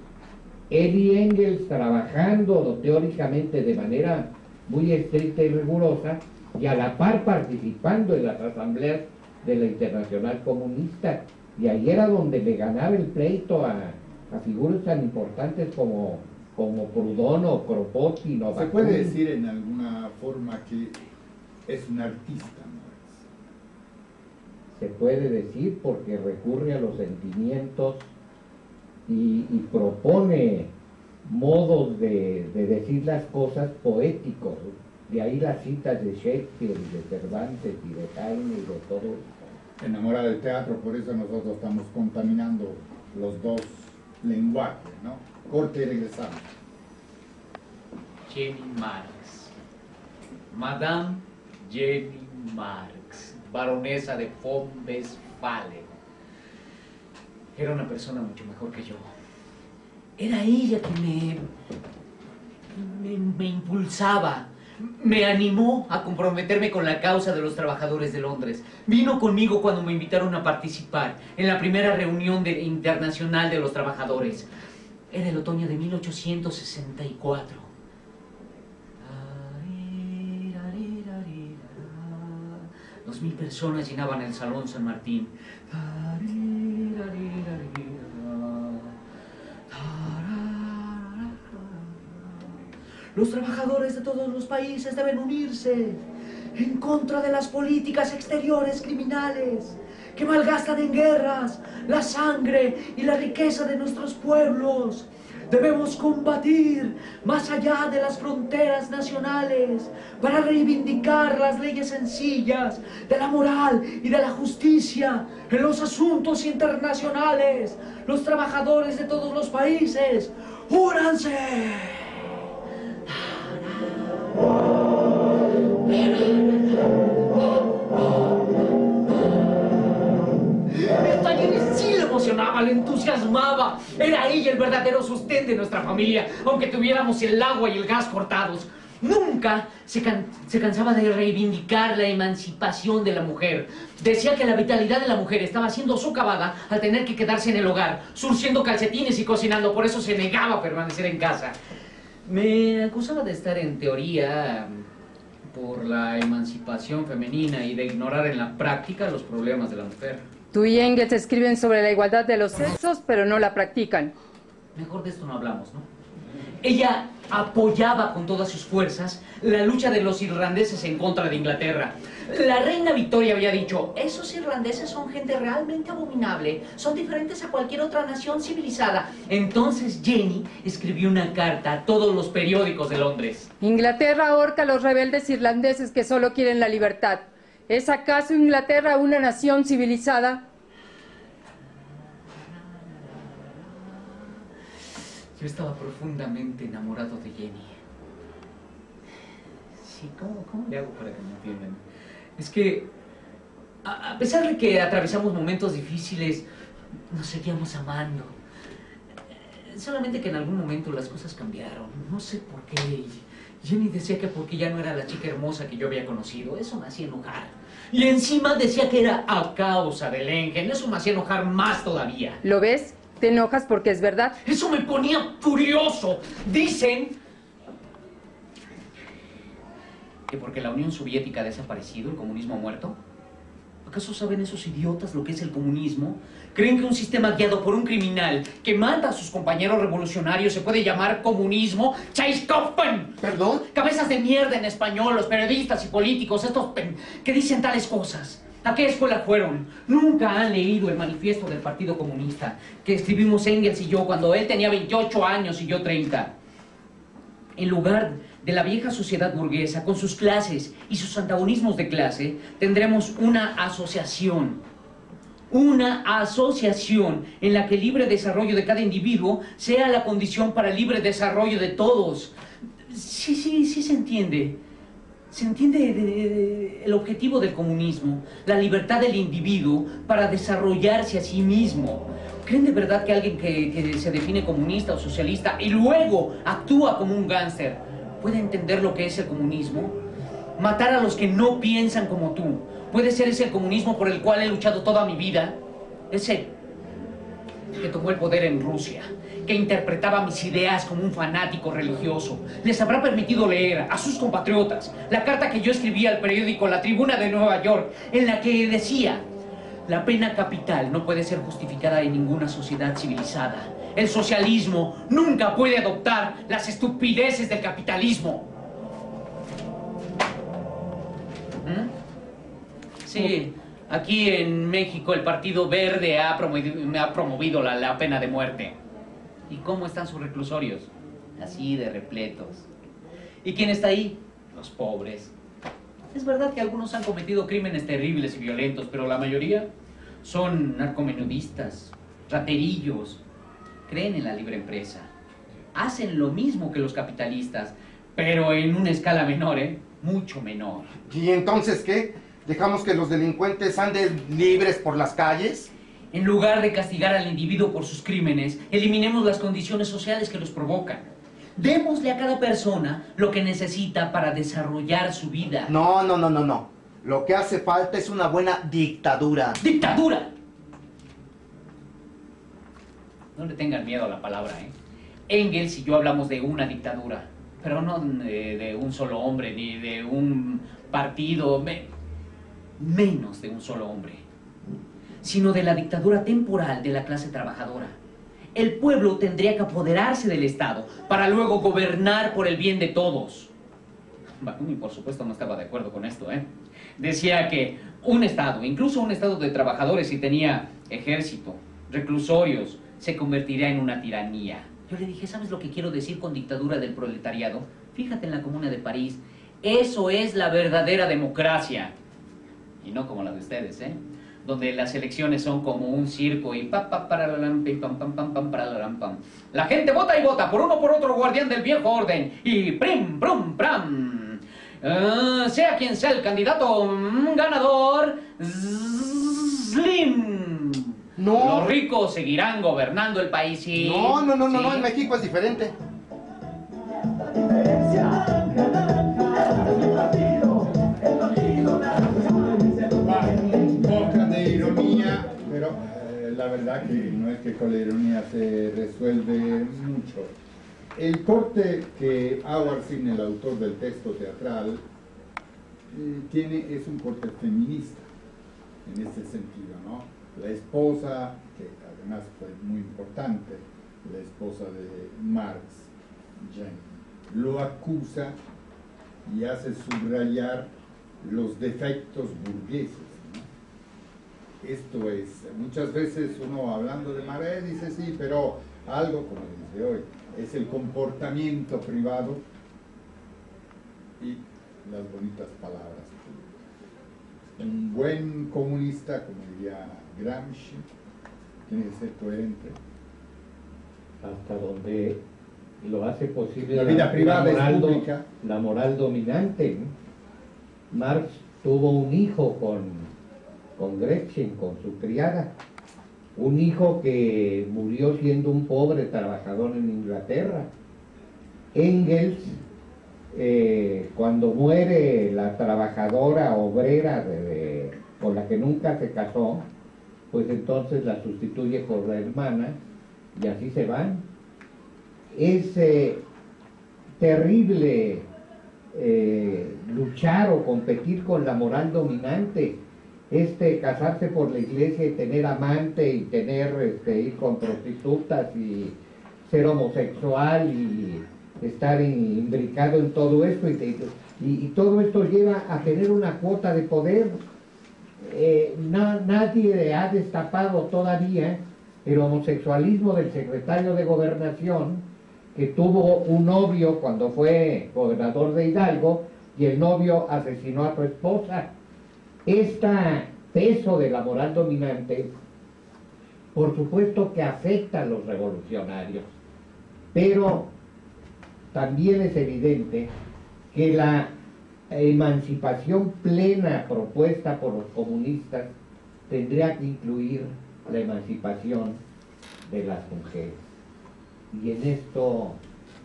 él y Engels trabajando teóricamente de manera muy estricta y rigurosa, y a la par participando en las asambleas de la Internacional Comunista, y ahí era donde le ganaba el pleito a figuras tan importantes como Proudhon o Kropotkin o ¿Se Bakunin. puede decir en alguna forma que es un artista, Marx? Se puede decir porque recurre a los sentimientos y propone modos de decir las cosas poéticos. De ahí las citas de Shakespeare y de Cervantes y de Heine y de todo eso. Enamora del teatro, por eso nosotros estamos contaminando los dos lenguajes, ¿no? Corte y regresamos. Jenny Marx. Madame Jenny Marx, baronesa de von Westphalen. Era una persona mucho mejor que yo. Era ella que me impulsaba, me animó a comprometerme con la causa de los trabajadores de Londres. Vino conmigo cuando me invitaron a participar en la primera reunión internacional de los trabajadores. Era el otoño de 1864. 2000 personas llenaban el Salón San Martín. Los trabajadores de todos los países deben unirse en contra de las políticas exteriores criminales que malgastan en guerras la sangre y la riqueza de nuestros pueblos. Debemos combatir más allá de las fronteras nacionales para reivindicar las leyes sencillas de la moral y de la justicia en los asuntos internacionales. Los trabajadores de todos los países, ¡únanse! Sí le emocionaba, le entusiasmaba. Era ella el verdadero sostén de nuestra familia, aunque tuviéramos el agua y el gas cortados. Nunca se cansaba de reivindicar la emancipación de la mujer. Decía que la vitalidad de la mujer estaba siendo socavada al tener que quedarse en el hogar, surciendo calcetines y cocinando. Por eso se negaba a permanecer en casa. Me acusaba de estar en teoría por la emancipación femenina y de ignorar en la práctica los problemas de la mujer. Tú y Engels escriben sobre la igualdad de los sexos, pero no la practican. Mejor de esto no hablamos, ¿no? Ella apoyaba con todas sus fuerzas la lucha de los irlandeses en contra de Inglaterra. La reina Victoria había dicho: esos irlandeses son gente realmente abominable, son diferentes a cualquier otra nación civilizada. Entonces Jenny escribió una carta a todos los periódicos de Londres. Inglaterra ahorca a los rebeldes irlandeses que solo quieren la libertad. ¿Es acaso Inglaterra una nación civilizada? Yo estaba profundamente enamorado de Jenny. Sí, ¿cómo le hago para que me entiendan? Es que, a pesar de que atravesamos momentos difíciles, nos seguíamos amando. Solamente que en algún momento las cosas cambiaron. No sé por qué. Jenny decía que porque ya no era la chica hermosa que yo había conocido. Eso me hacía enojar. Y encima decía que era a causa del Engen. Eso me hacía enojar más todavía. ¿Lo ves? Te enojas porque es verdad. Eso me ponía furioso. Dicen que porque la Unión Soviética ha desaparecido, el comunismo ha muerto. ¿Acaso saben esos idiotas lo que es el comunismo? ¿Creen que un sistema guiado por un criminal que mata a sus compañeros revolucionarios se puede llamar comunismo? ¡Chaiscopen! ¿Perdón? Cabezas de mierda en español, los periodistas y políticos, estos que dicen tales cosas. ¿A qué escuela fueron? Nunca han leído el manifiesto del Partido Comunista que escribimos Engels y yo cuando él tenía 28 años y yo 30. En lugar de la vieja sociedad burguesa, con sus clases y sus antagonismos de clase, tendremos una asociación. Una asociación en la que el libre desarrollo de cada individuo sea la condición para el libre desarrollo de todos. Sí se entiende. Se entiende el objetivo del comunismo, la libertad del individuo para desarrollarse a sí mismo. ¿Creen de verdad que alguien que se define comunista o socialista y luego actúa como un gángster puede entender lo que es el comunismo? Matar a los que no piensan como tú. ¿Puede ser ese el comunismo por el cual he luchado toda mi vida? Ese que tomó el poder en Rusia, que interpretaba mis ideas como un fanático religioso. Les habrá permitido leer a sus compatriotas la carta que yo escribí al periódico La Tribuna de Nueva York, en la que decía: la pena capital no puede ser justificada en ninguna sociedad civilizada. El socialismo nunca puede adoptar las estupideces del capitalismo. Sí, aquí en México el Partido Verde ha promovido la pena de muerte. ¿Y cómo están sus reclusorios? Así de repletos. ¿Y quién está ahí? Los pobres. Es verdad que algunos han cometido crímenes terribles y violentos, pero la mayoría son narcomenudistas, raterillos, creen en la libre empresa. Hacen lo mismo que los capitalistas, pero en una escala menor, mucho menor. ¿Y entonces qué? ¿Dejamos que los delincuentes anden libres por las calles? En lugar de castigar al individuo por sus crímenes, eliminemos las condiciones sociales que los provocan. Démosle a cada persona lo que necesita para desarrollar su vida. No. Lo que hace falta es una buena dictadura. ¡Dictadura! No le tengan miedo a la palabra, Engels y yo hablamos de una dictadura, pero no de un solo hombre, ni de un partido, menos de un solo hombre, sino de la dictadura temporal de la clase trabajadora. El pueblo tendría que apoderarse del Estado para luego gobernar por el bien de todos. Bakunin, por supuesto, no estaba de acuerdo con esto, Decía que un Estado, incluso un Estado de trabajadores, si tenía ejército, reclusorios, se convertiría en una tiranía. Yo le dije, ¿sabes lo que quiero decir con dictadura del proletariado? Fíjate en la Comuna de París. Eso es la verdadera democracia. Y no como la de ustedes, ¿eh? Donde las elecciones son como un circo y pa pa para la lam, pam pam pam pam para la lam, pam. La gente vota y vota por uno por otro guardián del viejo orden y prim prum pram. Sea quien sea el candidato ganador, Slim. No. Los ricos seguirán gobernando el país y... No, en México es diferente. Poca de ironía, pero la verdad que no es que con la ironía se resuelve mucho. El corte que Howard Zinn, el autor del texto teatral, es un corte feminista en este sentido, ¿no? La esposa, que además fue muy importante, la esposa de Marx, Jane, lo acusa y hace subrayar los defectos burgueses, ¿no? Esto es, muchas veces uno hablando de Marais dice sí, pero algo, como dice hoy, es el comportamiento privado y las bonitas palabras públicas. Un buen comunista, como diría Gramsci, tiene que ser coherente. Hasta donde lo hace posible la vida privada es pública. La moral dominante, ¿no? Marx tuvo un hijo con Gretchen, con su criada, un hijo que murió siendo un pobre trabajador en Inglaterra. Engels, cuando muere la trabajadora obrera con la que nunca se casó, pues entonces la sustituye por la hermana y así se van. Es terrible luchar o competir con la moral dominante, casarse por la iglesia y tener amante y tener ir con prostitutas y ser homosexual y estar imbricado en todo esto y todo esto lleva a tener una cuota de poder. Nadie ha destapado todavía el homosexualismo del secretario de Gobernación, que tuvo un novio cuando fue gobernador de Hidalgo y el novio asesinó a su esposa. Este peso de la moral dominante, por supuesto que afecta a los revolucionarios, pero también es evidente que la emancipación plena propuesta por los comunistas tendría que incluir la emancipación de las mujeres. Y en esto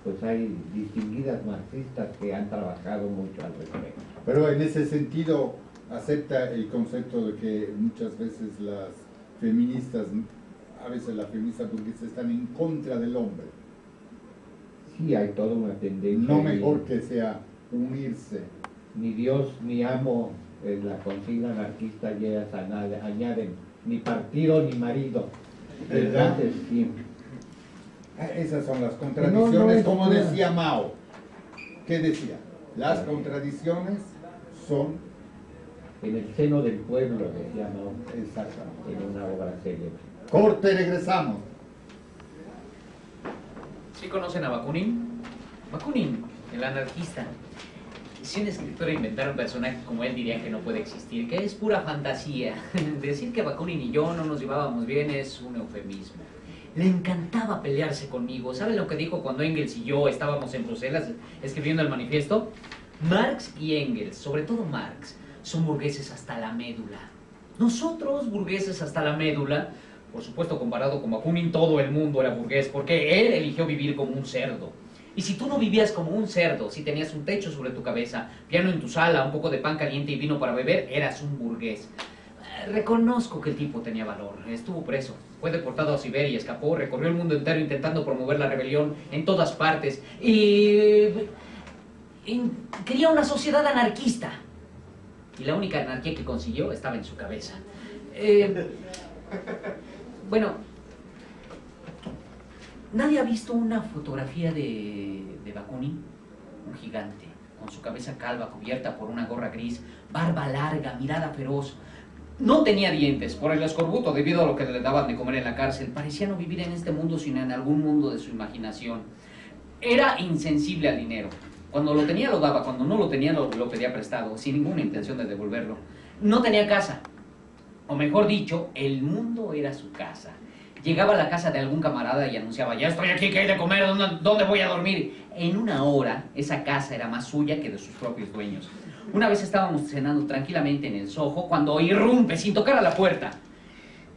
pues hay distinguidas marxistas que han trabajado mucho al respecto. Pero en ese sentido acepta el concepto de que muchas veces las feministas, a veces las feministas burguesas están en contra del hombre. Sí, hay toda una tendencia. No mejor que sea unirse. Ni Dios ni amo, en la consigna anarquista y ellas añaden ni partido ni marido. Entonces, sí. Esas son las contradicciones, como decía Mao. ¿Qué decía? Las contradicciones son... En el seno del pueblo, decía Mao. Exactamente. En una obra célebre. Corte, regresamos. ¿Sí conocen a Bakunin? Bakunin, el anarquista. Si un escritor inventara un personaje como él, dirían que no puede existir, que es pura fantasía. Decir que Bakunin y yo no nos llevábamos bien es un eufemismo. Le encantaba pelearse conmigo. ¿Saben lo que dijo cuando Engels y yo estábamos en Bruselas escribiendo el manifiesto? Marx y Engels, sobre todo Marx, son burgueses hasta la médula. Nosotros, burgueses hasta la médula, por supuesto comparado con Bakunin, todo el mundo era burgués, porque él eligió vivir como un cerdo. Y si tú no vivías como un cerdo, si tenías un techo sobre tu cabeza, piano en tu sala, un poco de pan caliente y vino para beber, eras un burgués. Reconozco que el tipo tenía valor. Estuvo preso, fue deportado a Siberia, escapó, recorrió el mundo entero intentando promover la rebelión en todas partes y quería una sociedad anarquista. Y la única anarquía que consiguió estaba en su cabeza. Bueno, ¿nadie ha visto una fotografía de Bakunin? Un gigante, con su cabeza calva cubierta por una gorra gris, barba larga, mirada feroz. No tenía dientes por el escorbuto debido a lo que le daban de comer en la cárcel. Parecía no vivir en este mundo sino en algún mundo de su imaginación. Era insensible al dinero. Cuando lo tenía lo daba, cuando no lo tenía lo pedía prestado, sin ninguna intención de devolverlo. No tenía casa. O mejor dicho, el mundo era su casa. Llegaba a la casa de algún camarada y anunciaba: ya estoy aquí, ¿qué hay de comer? ¿Dónde voy a dormir? En una hora, esa casa era más suya que de sus propios dueños. Una vez estábamos cenando tranquilamente en el Soho cuando irrumpe sin tocar a la puerta,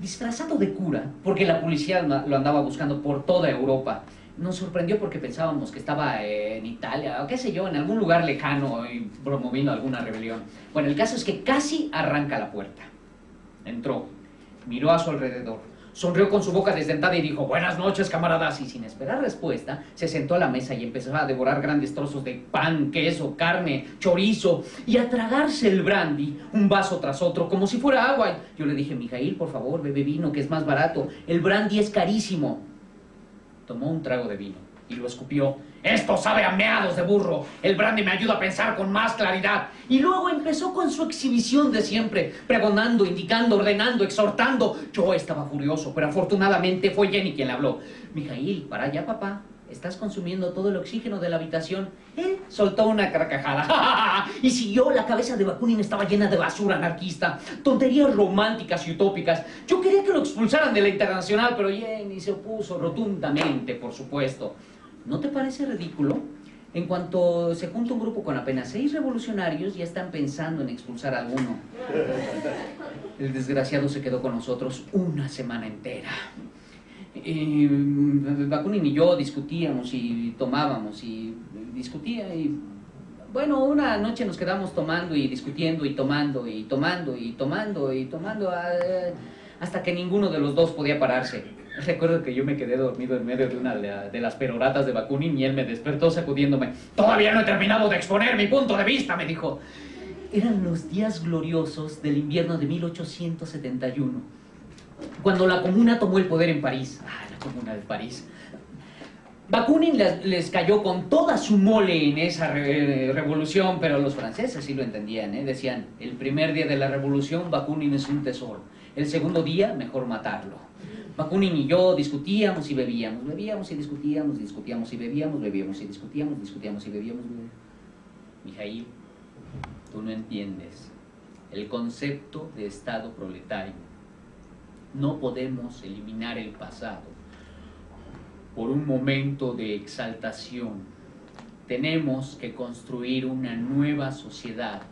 disfrazado de cura, porque la policía lo andaba buscando por toda Europa. Nos sorprendió porque pensábamos que estaba en Italia, o qué sé yo, en algún lugar lejano y promoviendo alguna rebelión. Bueno, el caso es que casi arranca la puerta. Entró, miró a su alrededor, sonrió con su boca desdentada y dijo: buenas noches, camaradas. Y sin esperar respuesta, se sentó a la mesa y empezó a devorar grandes trozos de pan, queso, carne, chorizo y a tragarse el brandy, un vaso tras otro, como si fuera agua. Yo le dije: Mijaíl, por favor, bebe vino, que es más barato. El brandy es carísimo. Tomó un trago de vino y lo escupió. Esto sabe a meados de burro. El brandy me ayuda a pensar con más claridad. Y luego empezó con su exhibición de siempre, pregonando, indicando, ordenando, exhortando. Yo estaba furioso, pero afortunadamente fue Jenny quien le habló. Mijaíl, para allá, papá. Estás consumiendo todo el oxígeno de la habitación. Él soltó una carcajada y siguió. La cabeza de Bakunin estaba llena de basura anarquista, tonterías románticas y utópicas. Yo quería que lo expulsaran de la Internacional, pero Jenny se opuso rotundamente, por supuesto. ¿No te parece ridículo? En cuanto se junta un grupo con apenas 6 revolucionarios, ya están pensando en expulsar a alguno. El desgraciado se quedó con nosotros una semana entera. Bakunin y yo discutíamos y tomábamos y discutía y... Bueno, una noche nos quedamos tomando y discutiendo y tomando y tomando y tomando y tomando hasta que ninguno de los dos podía pararse. Recuerdo que yo me quedé dormido en medio de una de las peroratas de Bakunin y él me despertó sacudiéndome. Todavía no he terminado de exponer mi punto de vista, me dijo. Eran los días gloriosos del invierno de 1871. Cuando la Comuna tomó el poder en París. La Comuna de París. Bakunin les cayó con toda su mole en esa revolución, pero los franceses sí lo entendían, ¿eh? Decían: el primer día de la revolución Bakunin es un tesoro. El segundo día, mejor matarlo. Bakunin y yo discutíamos y bebíamos, bebíamos y discutíamos, discutíamos y bebíamos, bebíamos y discutíamos, discutíamos y bebíamos. Mijaíl, tú no entiendes el concepto de Estado proletario. No podemos eliminar el pasado por un momento de exaltación. Tenemos que construir una nueva sociedad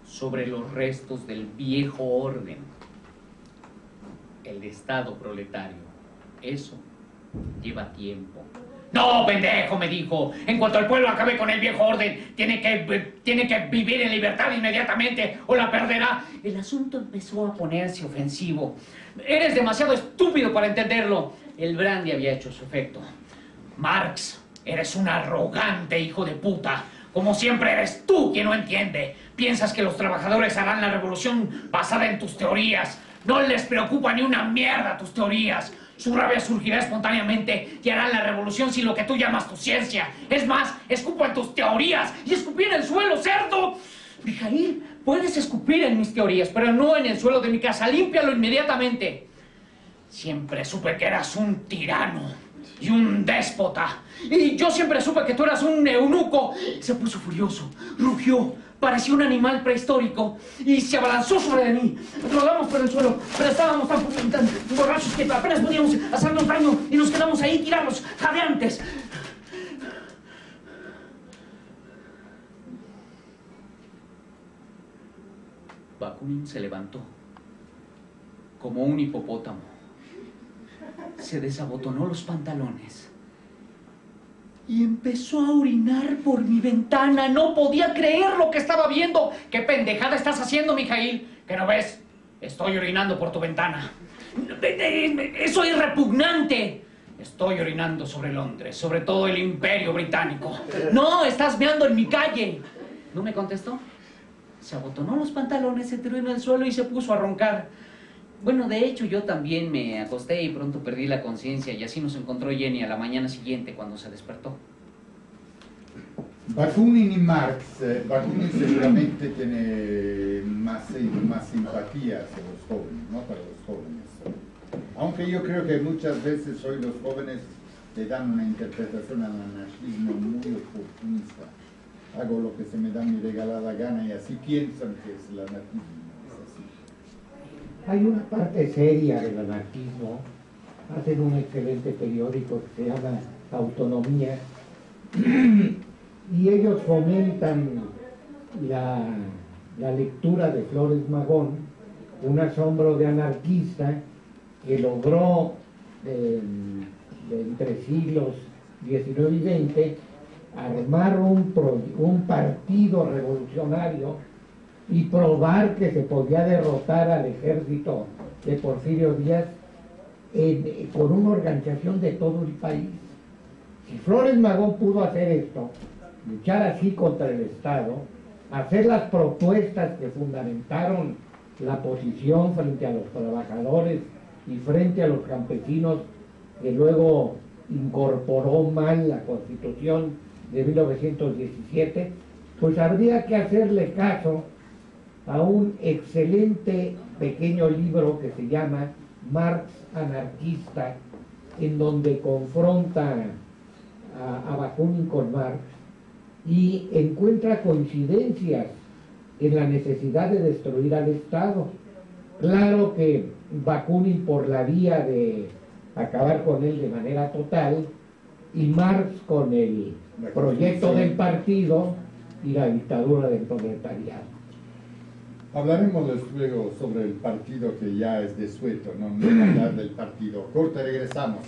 sobre los restos del viejo orden, el Estado proletario. Eso lleva tiempo. ¡No, pendejo!, me dijo. En cuanto el pueblo acabe con el viejo orden, tiene que vivir en libertad inmediatamente o la perderá. El asunto empezó a ponerse ofensivo. Eres demasiado estúpido para entenderlo. El brandy había hecho su efecto. Marx, eres un arrogante hijo de puta. Como siempre eres tú quien no entiende. Piensas que los trabajadores harán la revolución basada en tus teorías. No les preocupa ni una mierda tus teorías. Su rabia surgirá espontáneamente y harán la revolución sin lo que tú llamas tu ciencia. Es más, escupo en tus teorías y escupí en el suelo, cerdo. Mijaíl, puedes escupir en mis teorías, pero no en el suelo de mi casa. Límpialo inmediatamente. Siempre supe que eras un tirano y un déspota. Y yo siempre supe que tú eras un eunuco. Se puso furioso, rugió, parecía un animal prehistórico y se abalanzó sobre mí. Rodamos por el suelo, pero estábamos tan borrachos que apenas podíamos hacernos daño y nos quedamos ahí tirados, jadeantes. Bakunin se levantó como un hipopótamo. Se desabotonó los pantalones y empezó a orinar por mi ventana. No podía creer lo que estaba viendo. ¿Qué pendejada estás haciendo, Mijaíl? ¿Qué no ves? Estoy orinando por tu ventana. Eso es repugnante. Estoy orinando sobre Londres, sobre todo el Imperio Británico. No, estás meando en mi calle. ¿No me contestó? Se abotonó los pantalones, se tiró en el suelo y se puso a roncar. Bueno, de hecho, yo también me acosté y pronto perdí la conciencia y así nos encontró Jenny a la mañana siguiente cuando se despertó. Bakunin y Marx, Bakunin seguramente tiene más simpatía hacia los jóvenes, ¿no? Para los jóvenes. Aunque yo creo que muchas veces hoy los jóvenes le dan una interpretación al anarquismo muy oportunista. Hago lo que se me da mi regalada gana y así piensan que es el anarquismo. Es así. Hay una parte seria del anarquismo. Hacen un excelente periódico que se llama Autonomía y ellos fomentan la lectura de Flores Magón, un asombro de anarquista que logró entre siglos XIX y XX armar un partido revolucionario y probar que se podía derrotar al ejército de Porfirio Díaz con una organización de todo el país. Si Flores Magón pudo hacer esto, luchar así contra el Estado, hacer las propuestas que fundamentaron la posición frente a los trabajadores y frente a los campesinos, que luego incorporó mal la Constitución de 1917, pues habría que hacerle caso a un excelente pequeño libro que se llama Marx anarquista, en donde confronta a Bakunin con Marx y encuentra coincidencias en la necesidad de destruir al Estado. Claro que Bakunin por la vía de acabar con él de manera total y Marx con el proyecto del partido y la dictadura del proletariado. Hablaremos luego sobre el partido que ya es desueto, no hablar del partido. Corte, regresamos.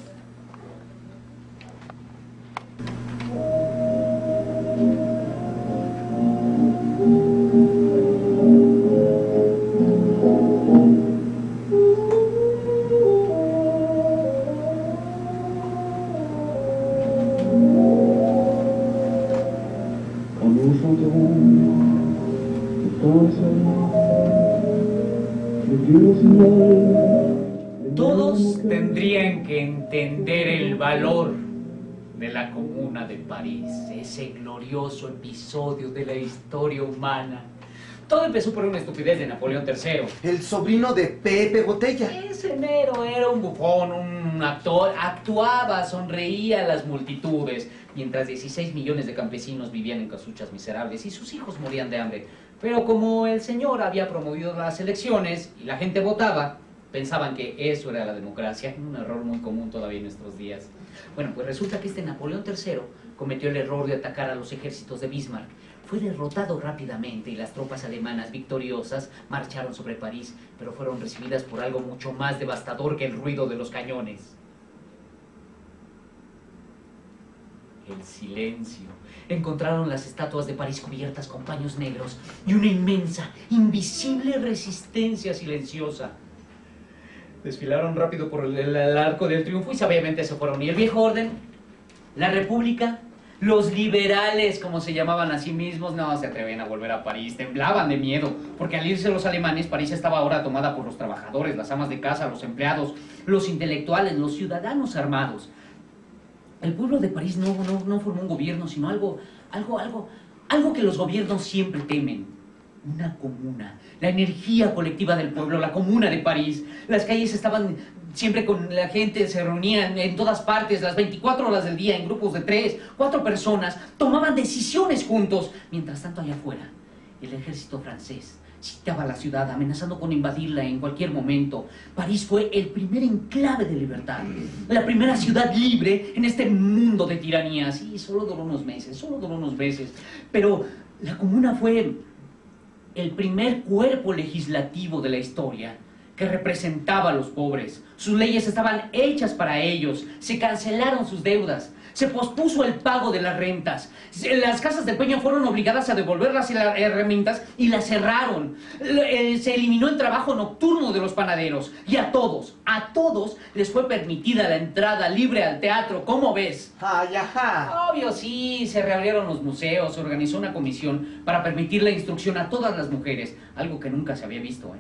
Todos tendrían que entender el valor de la Comuna de París, ese glorioso episodio de la historia humana. Todo empezó por una estupidez de Napoleón III. El sobrino de Pepe Botella. Ese mero era un bufón, un actor, actuaba, sonreía a las multitudes, mientras 16 millones de campesinos vivían en casuchas miserables y sus hijos morían de hambre. Pero como el señor había promovido las elecciones y la gente votaba, pensaban que eso era la democracia, un error muy común todavía en nuestros días. Bueno, pues resulta que este Napoleón III cometió el error de atacar a los ejércitos de Bismarck. Fue derrotado rápidamente y las tropas alemanas victoriosas marcharon sobre París, pero fueron recibidas por algo mucho más devastador que el ruido de los cañones. El silencio. Encontraron las estatuas de París cubiertas con paños negros y una inmensa, invisible resistencia silenciosa. Desfilaron rápido por el Arco del Triunfo y sabiamente se fueron. Y el viejo orden, la República, los liberales, como se llamaban a sí mismos, no se atrevían a volver a París, temblaban de miedo, porque al irse los alemanes, París estaba ahora tomada por los trabajadores, las amas de casa, los empleados, los intelectuales, los ciudadanos armados. El pueblo de París no formó un gobierno, sino algo que los gobiernos siempre temen. Una comuna, la energía colectiva del pueblo, la Comuna de París. Las calles estaban siempre con la gente, se reunían en todas partes, las 24 horas del día, en grupos de 3, 4 personas, tomaban decisiones juntos. Mientras tanto, allá afuera, el ejército francés sitiaba la ciudad, amenazando con invadirla en cualquier momento. París fue el primer enclave de libertad, la primera ciudad libre en este mundo de tiranía. Sí, solo duró unos meses, pero la Comuna fue el primer cuerpo legislativo de la historia que representaba a los pobres. Sus leyes estaban hechas para ellos, se cancelaron sus deudas, se pospuso el pago de las rentas, las casas de Peña fueron obligadas a devolver las herramientas y las cerraron, se eliminó el trabajo nocturno de los panaderos y a todos les fue permitida la entrada libre al teatro. ¿Cómo ves? ¡Ay, ajá! Obvio, sí, se reabrieron los museos, se organizó una comisión para permitir la instrucción a todas las mujeres, algo que nunca se había visto, ¿eh?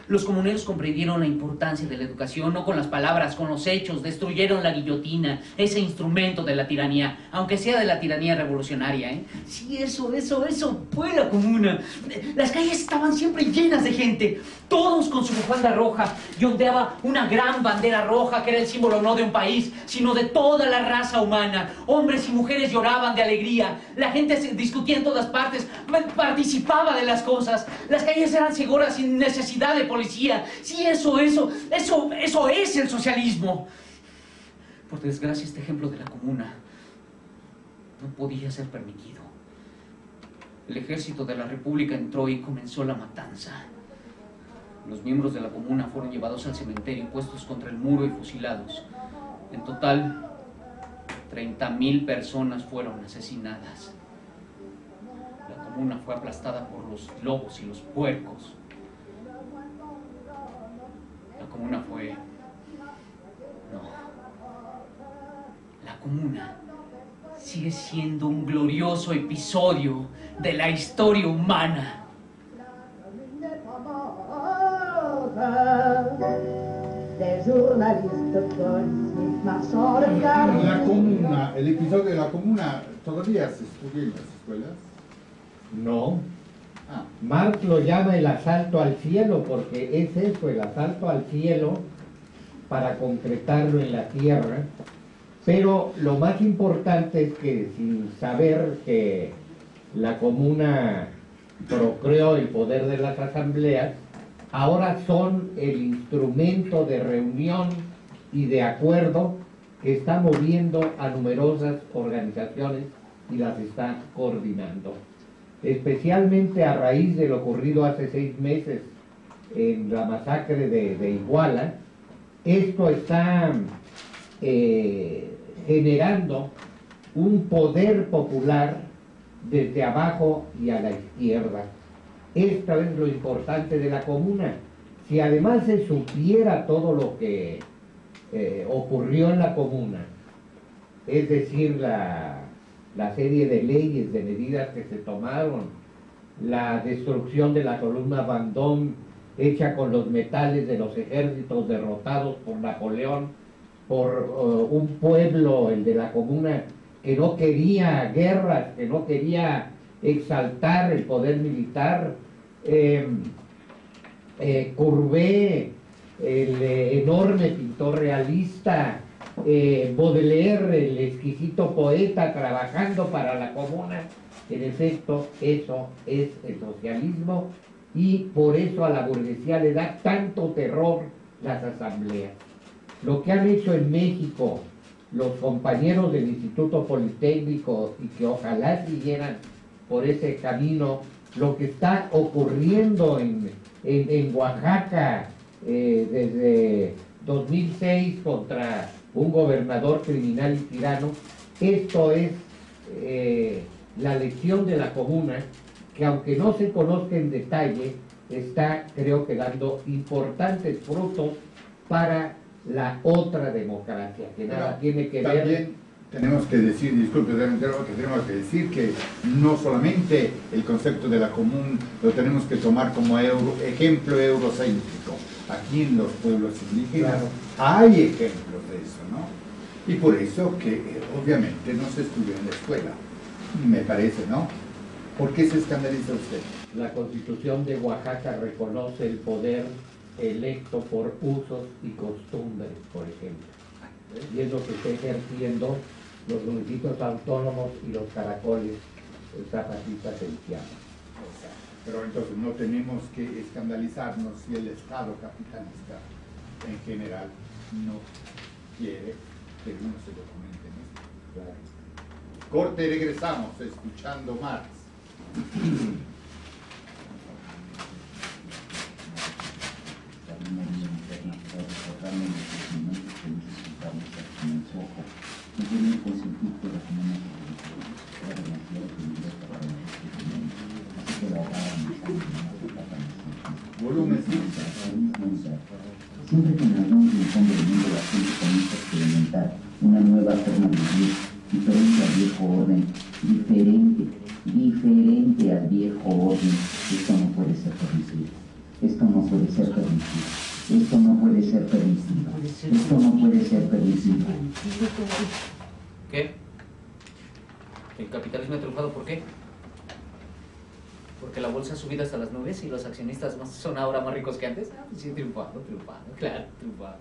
Los comuneros comprendieron la importancia de la educación, no con las palabras, con los hechos. Destruyeron la guillotina, ese instrumento de la tiranía, aunque sea de la tiranía revolucionaria, ¿eh? Sí, eso fue la comuna. Las calles estaban siempre llenas de gente, todos con su bufanda roja, y ondeaba una gran bandera roja que era el símbolo no de un país, sino de toda la raza humana. Hombres y mujeres lloraban de alegría, la gente se discutía en todas partes, participaba de las cosas, las calles eran seguras sin necesidad de policía. Sí, eso es el socialismo. Por desgracia, este ejemplo de la comuna no podía ser permitido. El ejército de la República entró y comenzó la matanza. Los miembros de la comuna fueron llevados al cementerio, puestos contra el muro y fusilados. En total, 30.000 personas fueron asesinadas. La comuna fue aplastada por los lobos y los puercos. La comuna fue... No. La comuna sigue siendo un glorioso episodio de la historia humana. La comuna, el episodio de la comuna, ¿todavía se estudia en las escuelas? No. Marx lo llama el asalto al cielo, porque es eso, el asalto al cielo, para concretarlo en la tierra. Pero lo más importante es que, sin saber que la comuna procreó el poder de las asambleas, ahora son el instrumento de reunión y de acuerdo que está moviendo a numerosas organizaciones y las está coordinando. Especialmente a raíz de lo ocurrido hace 6 meses en la masacre de Iguala, esto está generando un poder popular desde abajo y a la izquierda. Esto es lo importante de la comuna. Si además se supiera todo lo que ocurrió en la comuna, es decir, la serie de leyes, de medidas que se tomaron, la destrucción de la columna Vendôme hecha con los metales de los ejércitos derrotados por Napoleón, por un pueblo, el de la comuna, que no quería guerras, que no quería exaltar el poder militar. Courbet, el enorme pintor realista, Baudelaire, el exquisito poeta trabajando para la comuna. En efecto, eso es el socialismo, y por eso a la burguesía le da tanto terror las asambleas. Lo que han hecho en México los compañeros del Instituto Politécnico, y que ojalá siguieran por ese camino, lo que está ocurriendo en Oaxaca desde 2006 contra un gobernador criminal y tirano, esto es la lección de la comuna, que aunque no se conozca en detalle, está, creo que, dando importantes frutos para la otra democracia, que nada tiene que ver. También tenemos que decir, disculpe, que tenemos que decir que no solamente el concepto de la común lo tenemos que tomar como ejemplo eurocéntrico. Aquí en los pueblos indígenas hay ejemplos de eso, ¿no? Y por eso que obviamente no se estudia en la escuela, me parece, ¿no? ¿Por qué se escandaliza usted? La Constitución de Oaxaca reconoce el poder electo por usos y costumbres, por ejemplo. Y es lo que está ejerciendo los municipios autónomos y los caracoles zapatistas en Chiapas. Pero entonces no tenemos que escandalizarnos si el Estado capitalista en general no quiere que uno se documente en esto. Claro. Corte y regresamos escuchando Marx. Volumen 5. Siempre que en algún rincón del mundo la gente comienza a experimentar una nueva forma de vivir, diferente al viejo orden, diferente al viejo orden, esto no puede ser permisible. Esto no puede ser ser permitido. Esto no puede ser permitido. Esto no puede ser permitido. ¿Qué? ¿El capitalismo ha triunfado por qué? Porque la bolsa ha subido hasta las nubes y los accionistas son ahora más ricos que antes. Ah, pues sí, triunfado, claro, triunfado.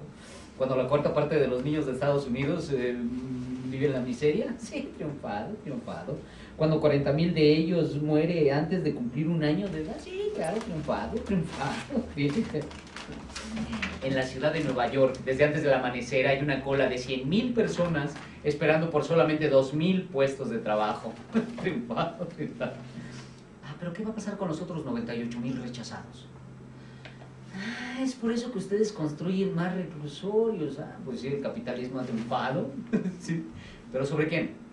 Cuando la cuarta parte de los niños de Estados Unidos vive en la miseria, sí, triunfado. Cuando 40,000 de ellos muere antes de cumplir un año de edad, sí, claro, triunfado. En la ciudad de Nueva York, desde antes del amanecer, hay una cola de 100,000 personas esperando por solamente 2,000 puestos de trabajo. Triunfado. Ah, pero ¿qué va a pasar con los otros 98,000 rechazados? Ah, es por eso que ustedes construyen más reclusorios. Ah, pues sí, el capitalismo ha triunfado. Sí. ¿Pero sobre quién?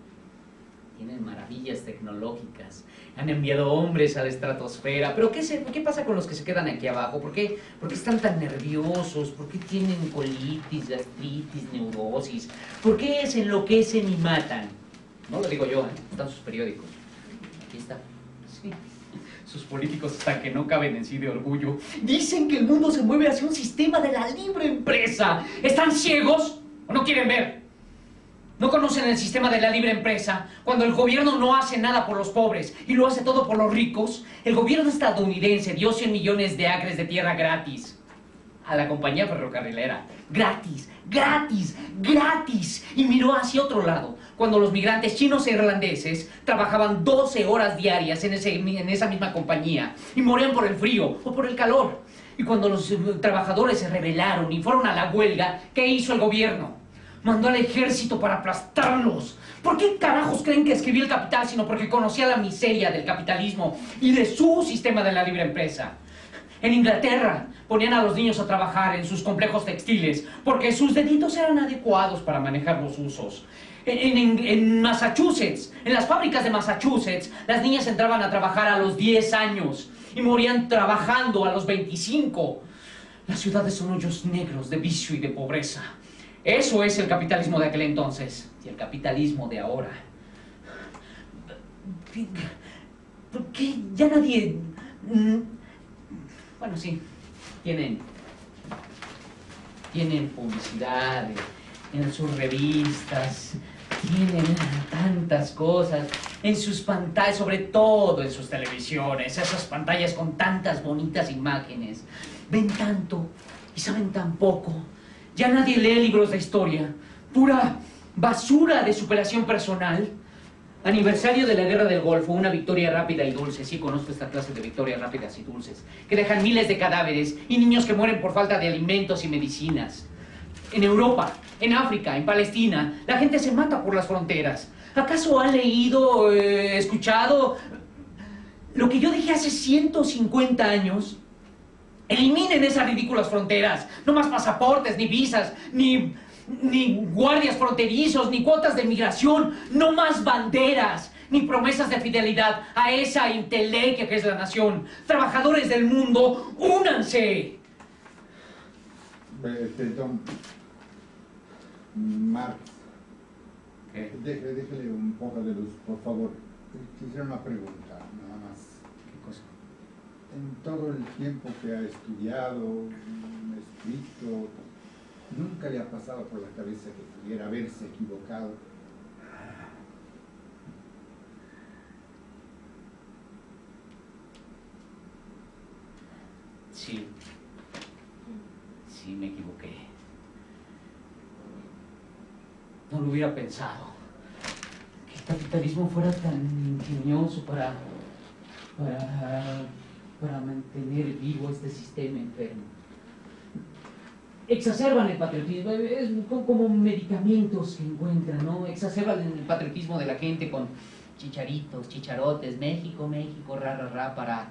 Tienen maravillas tecnológicas, han enviado hombres a la estratosfera, pero ¿qué pasa con los que se quedan aquí abajo? ¿Por qué están tan nerviosos? ¿Por qué tienen colitis, gastritis, neurosis? ¿Por qué se enloquecen y matan? No lo digo yo, están sus periódicos. Aquí está. Sí. Sus políticos están que no caben en sí de orgullo. Dicen que el mundo se mueve hacia un sistema de la libre empresa. ¿Están ciegos o no quieren ver? ¿No conocen el sistema de la libre empresa? Cuando el gobierno no hace nada por los pobres y lo hace todo por los ricos, el gobierno estadounidense dio 100 millones de acres de tierra gratis a la compañía ferrocarrilera. Gratis. Y miró hacia otro lado, cuando los migrantes chinos e irlandeses trabajaban 12 horas diarias en esa misma compañía y morían por el frío o por el calor. Y cuando los trabajadores se rebelaron y fueron a la huelga, ¿qué hizo el gobierno? Mandó al ejército para aplastarlos. ¿Por qué carajos creen que escribí El Capital sino porque conocía la miseria del capitalismo y de su sistema de la libre empresa? En Inglaterra ponían a los niños a trabajar en sus complejos textiles porque sus deditos eran adecuados para manejar los usos. En Massachusetts, en las fábricas de Massachusetts, las niñas entraban a trabajar a los 10 años y morían trabajando a los 25. Las ciudades son hoyos negros de vicio y de pobreza. Eso es el capitalismo de aquel entonces y el capitalismo de ahora. ¿Por qué ya nadie...? Bueno, sí, tienen publicidad en sus revistas, tienen tantas cosas en sus pantallas, sobre todo en sus televisiones, esas pantallas con tantas bonitas imágenes. Ven tanto y saben tan poco. Ya nadie lee libros de historia, pura basura de superación personal. Aniversario de la Guerra del Golfo, una victoria rápida y dulce. Sí, conozco esta clase de victorias rápidas y dulces, que dejan miles de cadáveres y niños que mueren por falta de alimentos y medicinas. En Europa, en África, en Palestina, la gente se mata por las fronteras. ¿Acaso han leído, escuchado lo que yo dije hace 150 años? Eliminen esas ridículas fronteras. No más pasaportes, ni visas, ni guardias fronterizos, ni cuotas de migración. No más banderas, ni promesas de fidelidad a esa intelequia que es la nación. Trabajadores del mundo, únanse. Perdón. Marx. ¿Qué? Déjele un poco de luz, por favor. Quisiera una pregunta, nada más. ¿Qué cosa? En todo el tiempo que ha estudiado, escrito, ¿nunca le ha pasado por la cabeza que pudiera haberse equivocado? Sí. Sí, me equivoqué. No lo hubiera pensado. Que el capitalismo fuera tan ingenioso para mantener vivo este sistema enfermo. Exacerban el patriotismo, es como medicamentos que encuentran, ¿no? Exacerban el patriotismo de la gente con chicharitos, chicharotes, México, México, ra, ra, ra, para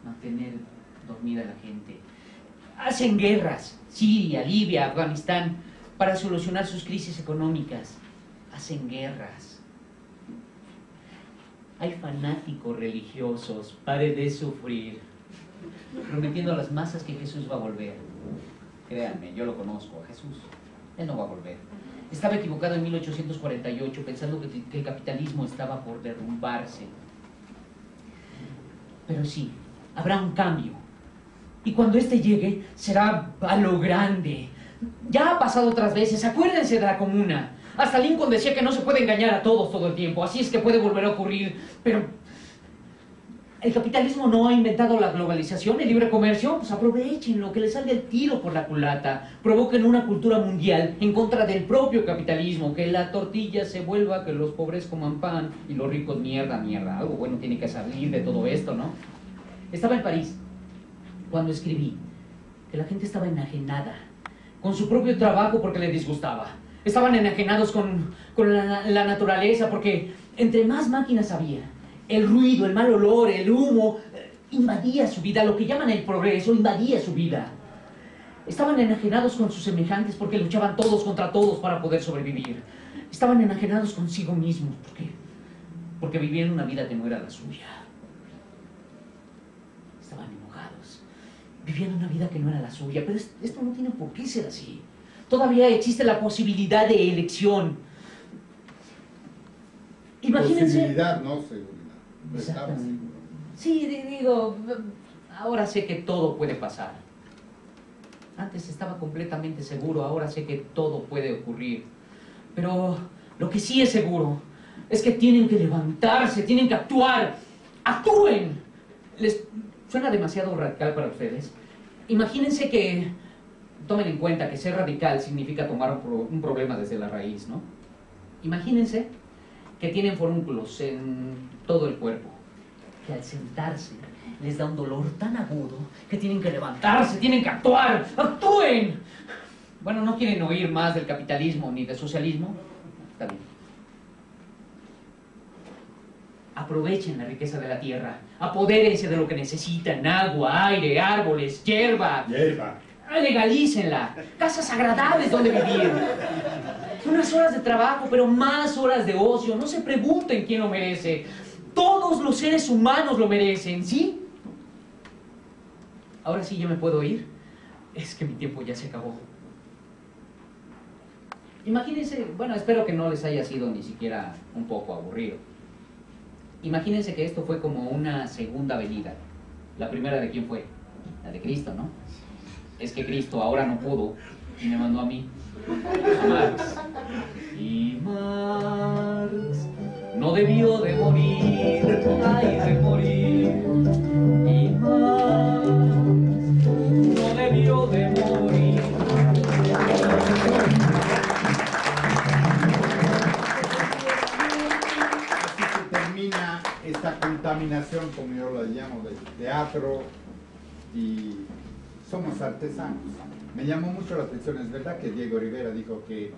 mantener dormida a la gente. Hacen guerras, Siria, Libia, Afganistán, para solucionar sus crisis económicas. Hacen guerras. Hay fanáticos religiosos, pare de sufrir, prometiendo a las masas que Jesús va a volver. Créanme, yo lo conozco, a Jesús. Él no va a volver. Estaba equivocado en 1848, pensando que el capitalismo estaba por derrumbarse. Pero sí, habrá un cambio. Y cuando este llegue, será a lo grande. Ya ha pasado otras veces, acuérdense de la Comuna. Hasta Lincoln decía que no se puede engañar a todos todo el tiempo, así es que puede volver a ocurrir. Pero el capitalismo no ha inventado la globalización, el libre comercio. Pues aprovechen lo que les salga el tiro por la culata. Provoquen una cultura mundial en contra del propio capitalismo. Que la tortilla se vuelva, que los pobres coman pan y los ricos mierda. Algo bueno tiene que salir de todo esto, ¿no? Estaba en París cuando escribí que la gente estaba enajenada con su propio trabajo porque le disgustaba. Estaban enajenados con la naturaleza porque entre más máquinas había, el ruido, el mal olor, el humo, invadía su vida. Lo que llaman el progreso invadía su vida. Estaban enajenados con sus semejantes porque luchaban todos contra todos para poder sobrevivir. Estaban enajenados consigo mismos porque vivían una vida que no era la suya. Estaban enojados. Vivían una vida que no era la suya. Pero esto no tiene por qué ser así. Todavía existe la posibilidad de elección. Imagínense... Posibilidad, no seguridad. Exactamente. Sí, digo, ahora sé que todo puede pasar. Antes estaba completamente seguro, ahora sé que todo puede ocurrir. Pero lo que sí es seguro es que tienen que levantarse, tienen que actuar. ¡Actúen! ¿Les suena demasiado radical para ustedes? Imagínense que... Tomen en cuenta que ser radical significa tomar un problema desde la raíz, ¿no? Imagínense que tienen forúnculos en todo el cuerpo, que al sentarse les da un dolor tan agudo que tienen que levantarse, tienen que actuar. ¡Actúen! Bueno, ¿no quieren oír más del capitalismo ni del socialismo? Está bien. Aprovechen la riqueza de la tierra, apodérense de lo que necesitan: agua, aire, árboles, hierba. Legalícenla, casas agradables donde vivir. Unas horas de trabajo, pero más horas de ocio. No se pregunten quién lo merece. Todos los seres humanos lo merecen, ¿sí? Ahora sí ya me puedo ir. Es que mi tiempo ya se acabó. Imagínense, bueno, espero que no les haya sido ni siquiera un poco aburrido. Imagínense que esto fue como una segunda venida. La primera, ¿de quién fue? La de Cristo, ¿no? Es que Cristo ahora no pudo y me mandó a mí, a Marx. Y Marx no debió de morir, ay, de morir. Y Marx no debió de morir. Así se termina esta contaminación, como yo la llamo, del teatro, y somos artesanos. Me llamó mucho la atención, es verdad que Diego Rivera dijo que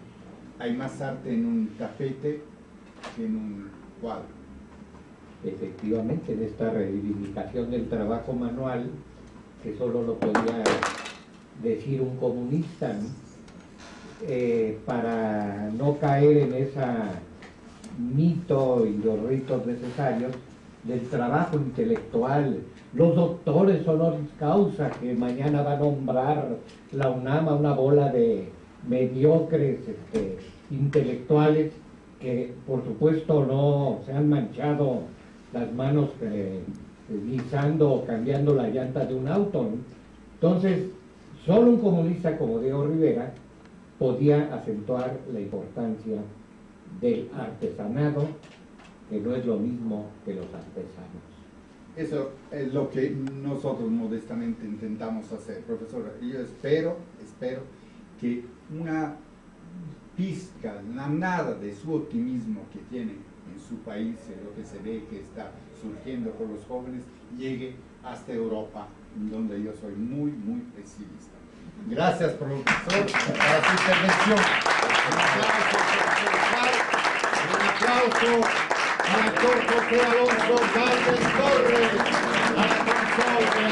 hay más arte en un tapete que en un cuadro. Efectivamente, en esta reivindicación del trabajo manual, que solo lo podía decir un comunista, ¿no? Para no caer en ese mito y los ritos necesarios del trabajo intelectual. Los doctores honoris causa que mañana va a nombrar la UNAM a una bola de mediocres intelectuales que por supuesto no se han manchado las manos guisando o cambiando la llanta de un auto, ¿no? Entonces, solo un comunista como Diego Rivera podía acentuar la importancia del artesanado, que no es lo mismo que los artesanos. Eso es lo que nosotros modestamente intentamos hacer, profesora. Yo espero que una pizca, la nada de su optimismo que tiene en su país, en lo que se ve que está surgiendo por los jóvenes, llegue hasta Europa, donde yo soy muy, muy pesimista. Gracias, profesor, por su intervención. Un aplauso al actor José Alonso Gálvez Torres, a la consola,